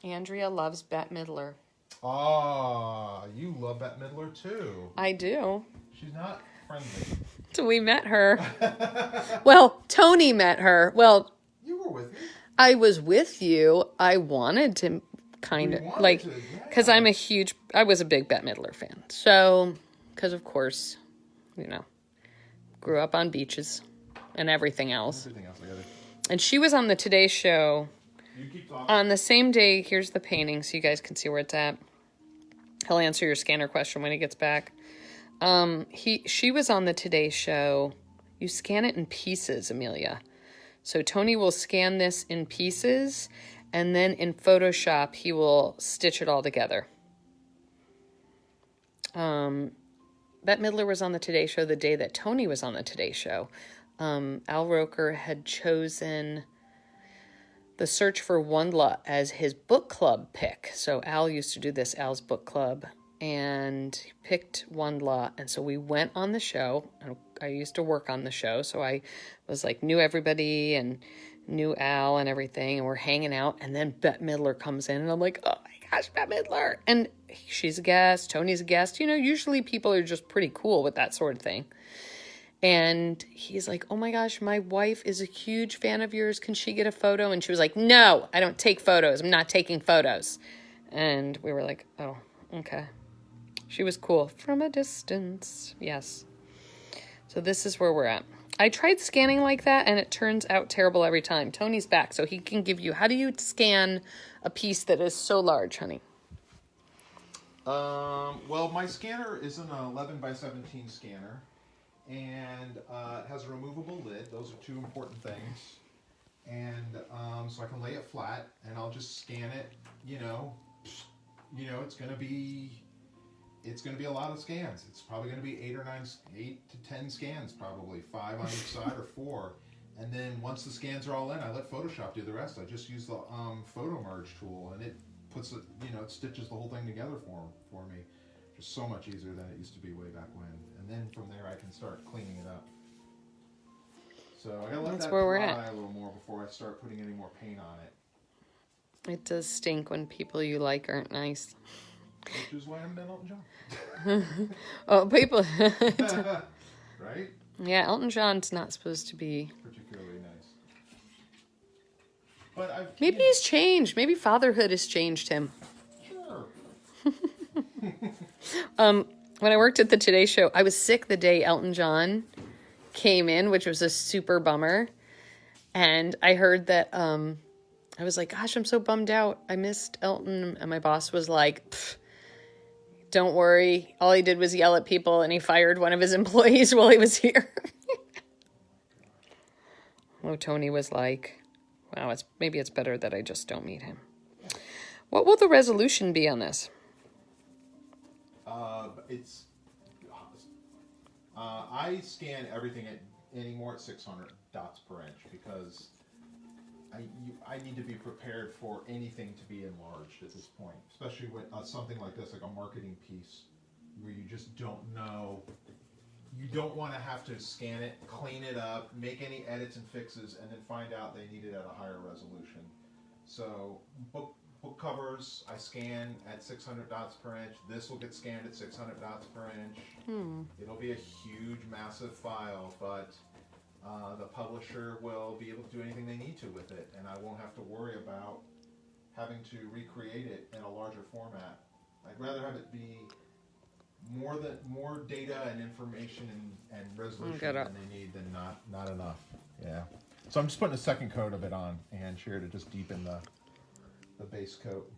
Andrea loves Bette Midler. Ah, you love Bette Midler too. I do. She's not friendly. So we met her. Well, Tony met her. Well, you were with me. I was with you. I wanted to kind of like, because I was a big Bette Midler fan. So, because of course, you know, grew up on beaches and everything else. And she was on the Today Show on the same day. Here's the painting so you guys can see where it's at. He'll answer your scanner question when he gets back. She was on the Today Show. You scan it in pieces, Amelia. So Tony will scan this in pieces, and then in Photoshop, he will stitch it all together. Bette Midler was on the Today Show the day that Tony was on the Today Show. Al Roker had chosen The Search for Wondla as his book club pick. So Al used to do this, Al's book club, and he picked Wondla. And so we went on the show. I used to work on the show, so I was like, knew everybody and knew Al and everything, and we're hanging out. And then Bette Midler comes in, and I'm like, oh my gosh, Bette Midler. And she's a guest, Tony's a guest. You know, usually people are just pretty cool with that sort of thing. And he's like, oh my gosh, my wife is a huge fan of yours. Can she get a photo? And she was like, no, I don't take photos. I'm not taking photos. And we were like, oh, okay. She was cool. From a distance. Yes. So this is where we're at. I tried scanning like that, and it turns out terrible every time. Tony's back, so he can give you... How do you scan a piece that is so large, honey? Well, my scanner is an 11 by 17 scanner. And it has a removable lid. Those are two important things. And so I can lay it flat, and I'll just scan it. You know, it's gonna be a lot of scans. It's probably gonna be 8 to 10 scans, probably 5 on each side or 4. And then once the scans are all in, I let Photoshop do the rest. I just use the photo merge tool, and it puts it, it stitches the whole thing together for me. Just so much easier than it used to be way back when. And then from there, I can start cleaning it up. So I gotta let that dry a little more before I start putting any more paint on it. It does stink when people you like aren't nice. Which is why I'm been Elton John. Oh, people. Right? Yeah, Elton John's not supposed to be particularly nice. But maybe he's changed. Maybe fatherhood has changed him. Sure. When I worked at the Today Show, I was sick the day Elton John came in, which was a super bummer. And I heard that, I was like, gosh, I'm so bummed out. I missed Elton. And my boss was like, don't worry. All he did was yell at people, and he fired one of his employees while he was here. Oh, Tony was like, wow, maybe it's better that I just don't meet him. What will the resolution be on this? I scan everything anymore at 600 dots per inch because I need to be prepared for anything to be enlarged at this point, especially with something like this, like a marketing piece, where you just don't know you don't want to have to scan it, clean it up, make any edits and fixes, and then find out they need it at a higher resolution. So book covers I scan at 600 dots per inch. This will get scanned at 600 dots per inch. It'll be a huge, massive file, but the publisher will be able to do anything they need to with it, and I won't have to worry about having to recreate it in a larger format. I'd rather have it be more data and information and resolution than they need than not enough. Yeah. So I'm just putting a second coat of it on and here to just deepen the base coat.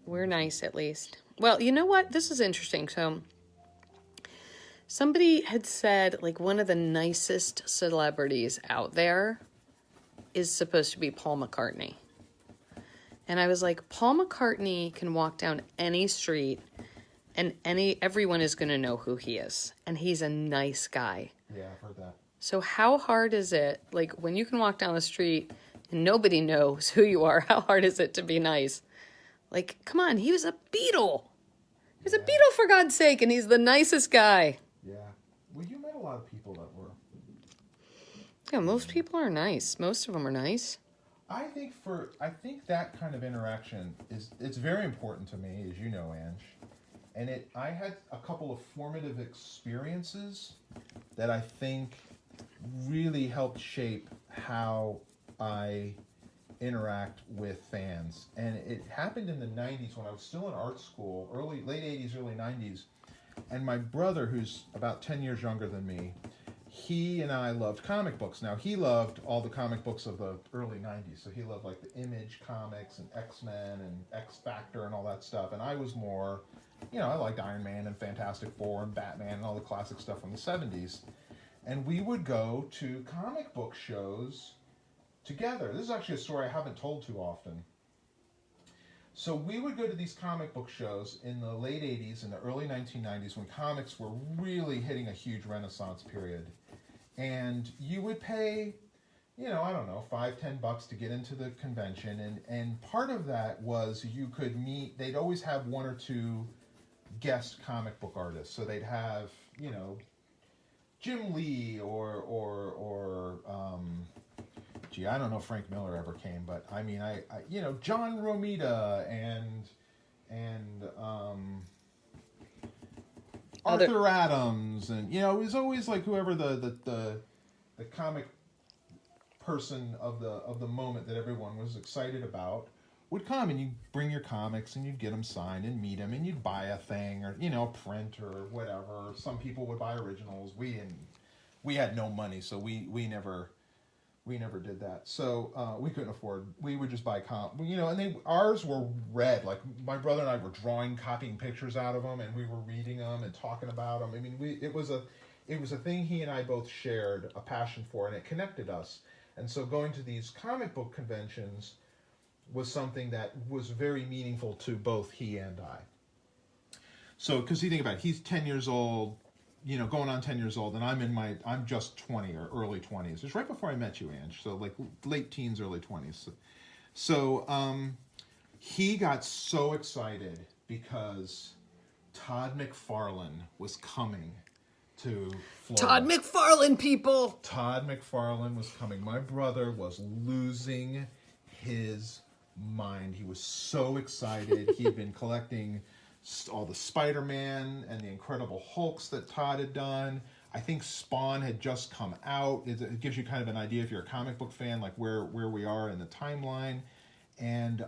We're nice, at least. Well, you know what? This is interesting. So somebody had said, like, one of the nicest celebrities out there is supposed to be Paul McCartney. And I was like, Paul McCartney can walk down any street and everyone is going to know who he is. And he's a nice guy. Yeah, I've heard that. So how hard is it, like, when you can walk down the street and nobody knows who you are, how hard is it to be nice? Like, come on, he was a Beatle. He was a Beatle, for God's sake, and he's the nicest guy. Yeah. Well, you met a lot of people that were. Yeah, most people are nice. Most of them are nice. I think that kind of interaction it's very important to me, as you know, Ange. And I had a couple of formative experiences that I think really helped shape how I interact with fans. And it happened in the 90s when I was still in art school, late 80s, early 90s. And my brother, who's about 10 years younger than me, he and I loved comic books. Now, he loved all the comic books of the early 90s. So he loved like the Image comics and X-Men and X-Factor and all that stuff. And I was more, I liked Iron Man and Fantastic Four and Batman and all the classic stuff from the 70s. And we would go to comic book shows together. This is actually a story I haven't told too often. So we would go to these comic book shows in the late 80s and the early 1990s when comics were really hitting a huge renaissance period. And you would pay, I don't know, $5-10 to get into the convention. And part of that was you could meet, they'd always have one or two guest comic book artists. So they'd have, Jim Lee or I don't know if Frank Miller ever came, but I mean, I John Romita and Arthur Adams, and it was always like whoever the comic person of the moment that everyone was excited about would come, and you'd bring your comics and you'd get them signed and meet them and you'd buy a thing or a print or whatever. Some people would buy originals. We had no money, so we never did that. So we couldn't afford. We would just buy and ours were read. Like my brother and I were copying pictures out of them, and we were reading them and talking about them. I mean, it was a thing he and I both shared a passion for, and it connected us. And so going to these comic book conventions was something that was very meaningful to both he and I. So, because you think about it, he's 10 years old, going on 10 years old, and I'm just 20 or early 20s. It's right before I met you, Ange. So like late teens, early 20s. So he got so excited because Todd McFarlane was coming to Florida. Todd McFarlane, people! Todd McFarlane was coming. My brother was losing his mind. He was so excited. He'd been collecting all the Spider-Man and the Incredible Hulks that Todd had done. I think Spawn had just come out. It gives you kind of an idea if you're a comic book fan, like where we are in the timeline. And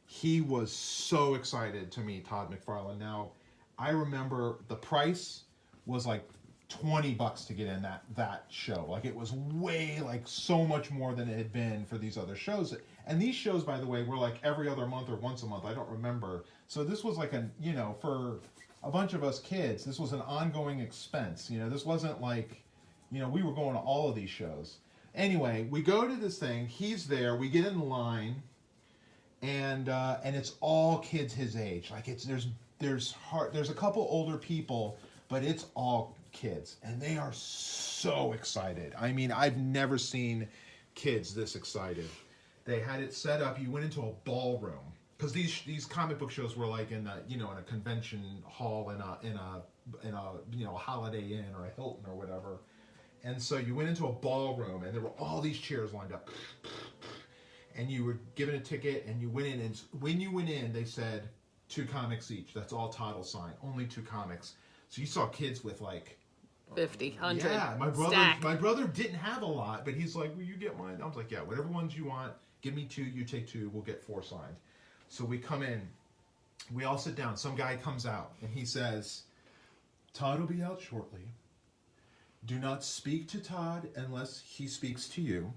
he was so excited to meet Todd McFarlane. Now, I remember the price was like $20 to get in that show. Like it was way, like so much more than it had been for these other shows. And these shows, by the way, were like every other month or once a month. I don't remember. So this was like for a bunch of us kids, this was an ongoing expense. This wasn't like, we were going to all of these shows. Anyway, we go to this thing. He's there. We get in line, and it's all kids his age. Like there's a couple older people, but it's all kids, and they are so excited. I mean, I've never seen kids this excited. They had it set up. You went into a ballroom because these comic book shows were like in a in a convention hall in a a Holiday Inn or a Hilton or whatever. And so you went into a ballroom, and there were all these chairs lined up. And you were given a ticket, and you went in. And when you went in, they said 2 comics each. That's all Todd will sign. Only 2 comics. So you saw kids with like 50, 100. Yeah, Stack. my brother didn't have a lot, but he's like, "Will you get mine?" I was like, "Yeah, whatever ones you want. Give me 2. You take 2. We'll get 4 signed." So we come in. We all sit down. Some guy comes out, and he says, "Todd will be out shortly. Do not speak to Todd unless he speaks to you.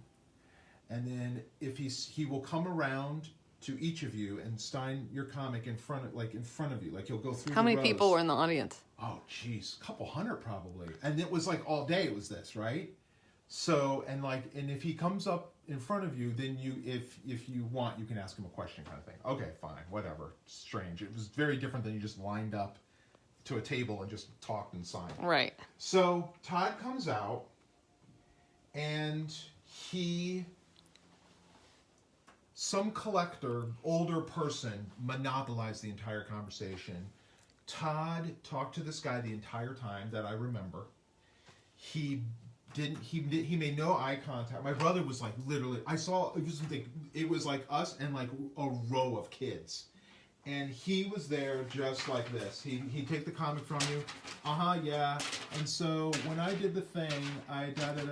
And then if he will come around to each of you and sign your comic in front of you. Like he'll go through How the many rows." people were in the audience? Oh, geez, a couple hundred probably. And it was like all day it was this, right? So, and if he comes up in front of you, then if you want, you can ask him a question kind of thing. Okay, fine, whatever. Strange. It was very different than you just lined up to a table and just talked and signed. Right. So Todd comes out, and some collector, older person, monopolized the entire conversation. Todd talked to this guy the entire time that I remember. He made no eye contact. My brother was like literally, it was like us and like a row of kids. And he was there just like this. He'd take the comic from you. Yeah. And so when I did the thing,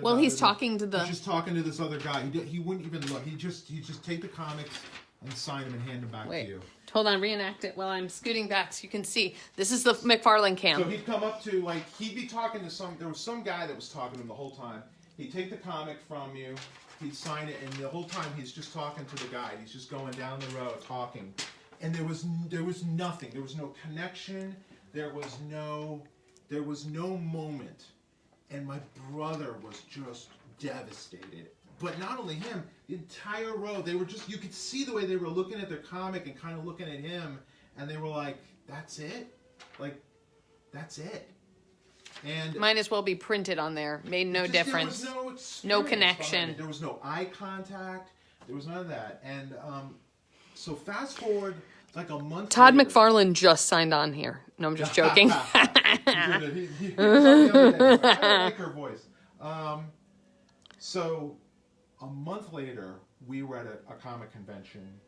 Well, he's talking to the... He's just talking to this other guy. He wouldn't even look. He'd just take the comics and sign them and hand them back to you. Hold on, reenact it while I'm scooting back so you can see. This is the McFarlane cam. So he'd come up to, he'd be talking to there was some guy that was talking to him the whole time. He'd take the comic from you, he'd sign it, and the whole time he's just talking to the guy. He's just going down the road talking. And there was nothing. There was no connection. There was no moment. And my brother was just devastated. But not only him, the entire row, they were just, you could see the way they were looking at their comic and kind of looking at him, and they were like, "That's it? That's it?" And might as well be printed on there. Made no difference. There was no connection. There was no eye contact. There was none of that. And so fast forward like a month Todd later, McFarlane just signed on here. No, I'm just joking. I like her voice. So a month later, we were at a comic convention,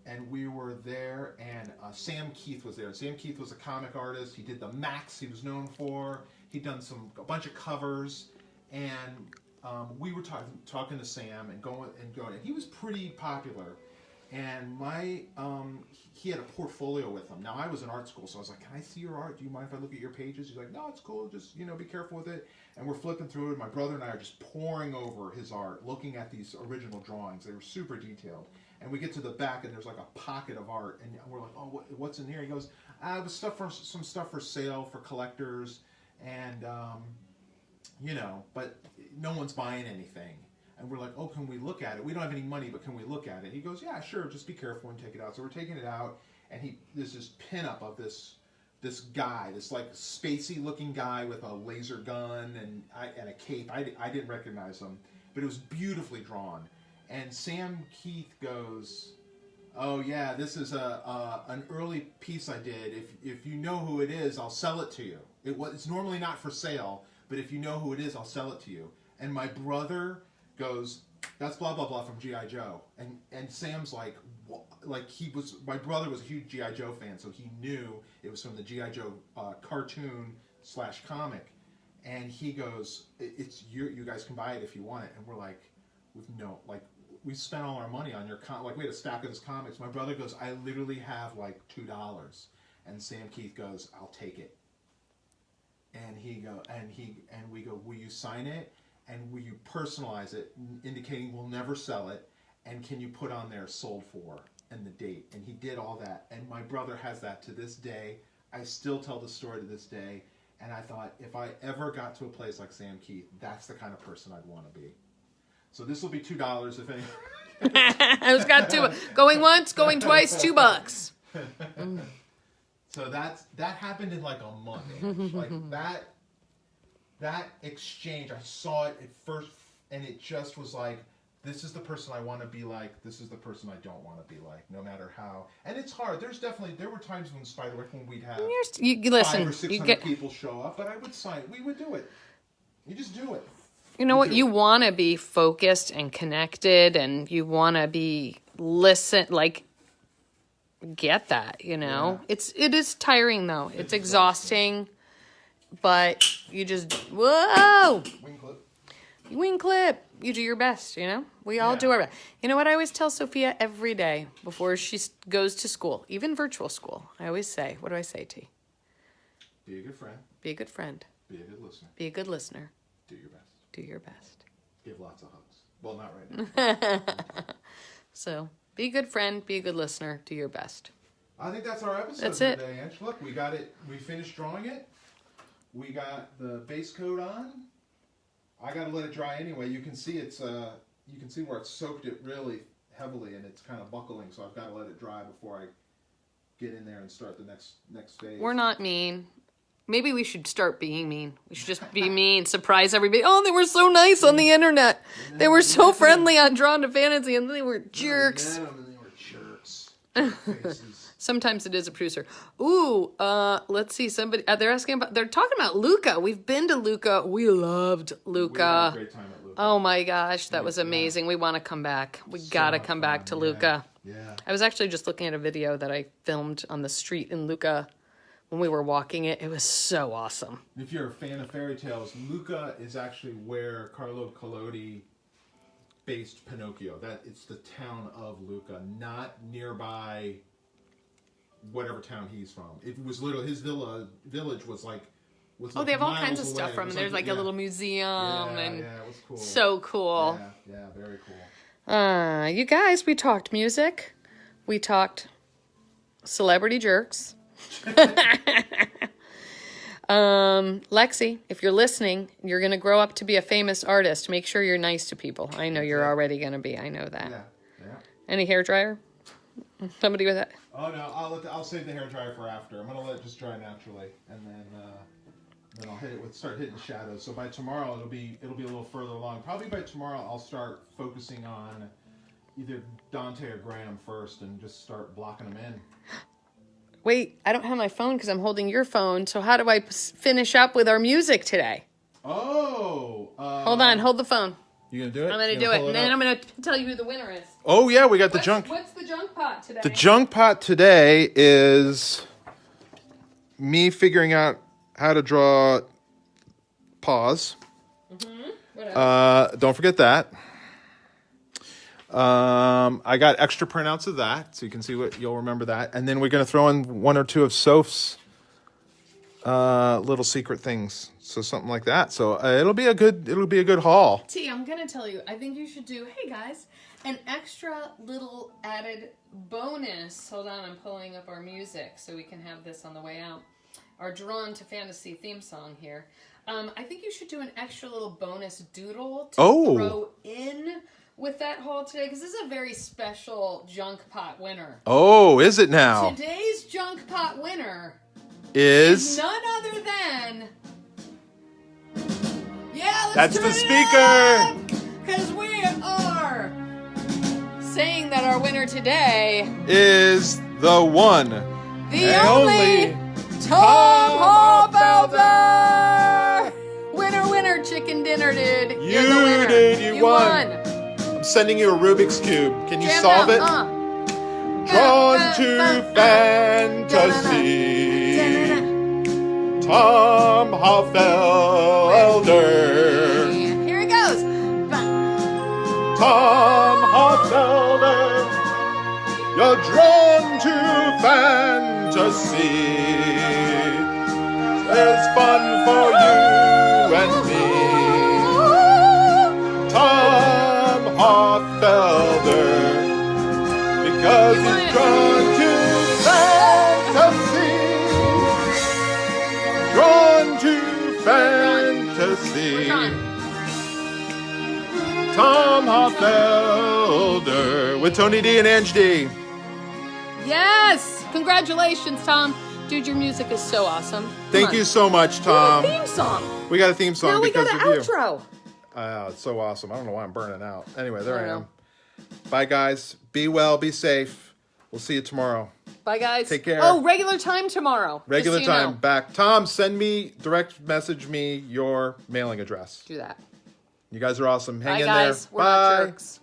and we were there, and Sam Keith was there. Sam Keith was a comic artist. He did the Macs he was known for. He'd done a bunch of covers, and we were talking to Sam and going, and he was pretty popular. And he had a portfolio with him. Now, I was in art school, so I was like, "Can I see your art? Do you mind if I look at your pages?" He's like, "No, it's cool. Just, be careful with it." And we're flipping through it. My brother and I are just pouring over his art, looking at these original drawings. They were super detailed. And we get to the back, and there's like a pocket of art. And we're like, "Oh, what's in here?" He goes, "It was some stuff for sale for collectors. And, but no one's buying anything." And we're like, "Oh, can we look at it? We don't have any money, but can we look at it?" He goes, "Yeah, sure. Just be careful and take it out." So we're taking it out, and there's this pinup of this guy, this like spacey looking guy with a laser gun and a cape. I didn't recognize him, but it was beautifully drawn. And Sam Keith goes, "Oh yeah, this is an early piece I did. If you know who it is, I'll sell it to you. It's normally not for sale, but if you know who it is, I'll sell it to you." And my brother goes, "That's blah blah blah from G.I. Joe," and Sam's like my brother was a huge G.I. Joe fan, so he knew it was from the G.I. Joe cartoon / comic, and he goes, "It's you guys can buy it if you want it." And we're like, we spent all our money on your we had a stack of his comics. My brother goes, "I literally have like $2," and Sam Keith goes, "I'll take it." And we go, "Will you sign it? And will you personalize it, indicating we'll never sell it? And can you put on there sold for and the date?" And he did all that. And my brother has that to this day. I still tell the story to this day. And I thought, if I ever got to a place like Sam Keith, that's the kind of person I'd want to be. So this will be $2 if any. It's got $2. Going once, going twice, $2. So that happened in like a month. Like that exchange, I saw it at first, and it just was like, this is the person I want to be like. This is the person I don't want to be like, no matter how. And it's hard. There were times when Spiderwick, when we'd have listen, 500 or 600 people show up, but I would sign. We would do it. You just do it. You know what? You want to be focused and connected, and you want to be get that, you know? Yeah. It is tiring, though. It's exhausting, but you just, whoa! Wing clip. You do your best, you know? We all do our best. You know what I always tell Sophia every day before she goes to school, even virtual school? I always say, what do I say, T? Be a good friend. Be a good friend. Be a good listener. Be a good listener. Do your best. Do your best. Give lots of hugs. Well, not right now. So, be a good friend, be a good listener, do your best. I think that's our episode That's for it. today, Ange. Look, we got it. We finished drawing it. We got the base coat on. I got to let it dry anyway. You can see you can see where it's soaked it really heavily, and it's kind of buckling. So I've got to let it dry before I get in there and start the next phase. We're not mean. Maybe we should start being mean. We should just be mean, surprise everybody. Oh, they were so nice on the internet. They were so friendly on Drawn to Fantasy, and they were jerks. They were jerks. Faces. Sometimes it is a producer. Ooh, let's see. Somebody they're talking about Luca. We've been to Luca. We loved Luca. We had a great time at Luca. Oh my gosh, that was amazing. We want to come back. We gotta come back to Luca. Yeah. I was actually just looking at a video that I filmed on the street in Luca when we were walking it. It was so awesome. If you're a fan of fairy tales, Luca is actually where Carlo Collodi based Pinocchio. It's the town of Luca, not nearby whatever town he's from. It was literally his village was like they have all kinds of miles stuff away. from it. There's like a little museum and it was cool. so cool. Yeah, very cool. You guys, we talked music. We talked celebrity jerks. Lexi, if you're listening, you're going to grow up to be a famous artist. Make sure you're nice to people. I know you're already going to be. I know that. Yeah. Any hair dryer? Somebody with that? Oh no, I'll save the hair dryer for after. I'm gonna let it just dry naturally, and then I'll start hitting shadows. So by tomorrow it'll be a little further along. Probably by tomorrow I'll start focusing on either Dante or Graham first, and just start blocking them in. Wait, I don't have my phone because I'm holding your phone. So how do I finish up with our music today? Oh. Hold on, hold the phone. You gonna do it? I'm gonna do it, and then I'm gonna tell you who the winner is. Oh yeah, we got the junk. What's the junk pot today? The junk pot today is me figuring out how to draw paws. Don't forget that. I got extra printouts of that, so you can see you'll remember that. And then we're going to throw in one or two of Soph's little secret things, so something like that. So it'll be a good haul. T, I'm gonna tell you. I think you should do. Hey guys, an extra little added bonus. Hold on, I'm pulling up our music so we can have this on the way out. Our Drawn to Fantasy theme song here. I think you should do an extra little bonus doodle to throw in with that haul today, because this is a very special junk pot winner. Oh, is it now? Today's junk pot winner is none other than let's that's turn the it speaker. Because we are saying that our winner today is the one, the only Tom Hoffelder. Winner, chicken dinner, dude. You're the winner. Did. You won. I'm sending you a Rubik's Cube. Can you solve it? Drawn to Fantasy. Tom Hoffelder. Here it goes. Tom Hoffelder. You're drawn to fantasy. There's fun for you and me. Tom Hoffelder. Because he's drawn to fantasy. Drawn to fantasy. Tom Hoffelder with Tony D and Ange D. Yes! Congratulations, Tom. Dude, your music is so awesome. Thank you so much, Tom. We got a theme song. We got a theme song Now we because got of an you. outro. It's so awesome. I don't know why I'm burning out. Anyway, there I I know. am. Bye, guys. Be well. Be safe. We'll see you tomorrow. Bye, guys. Take care. Oh, regular time tomorrow. Regular just so you time. know. Back. Tom, direct message me your mailing address. Do that. You guys are awesome. Hang Bye, in guys. there. We're Bye. not jerks.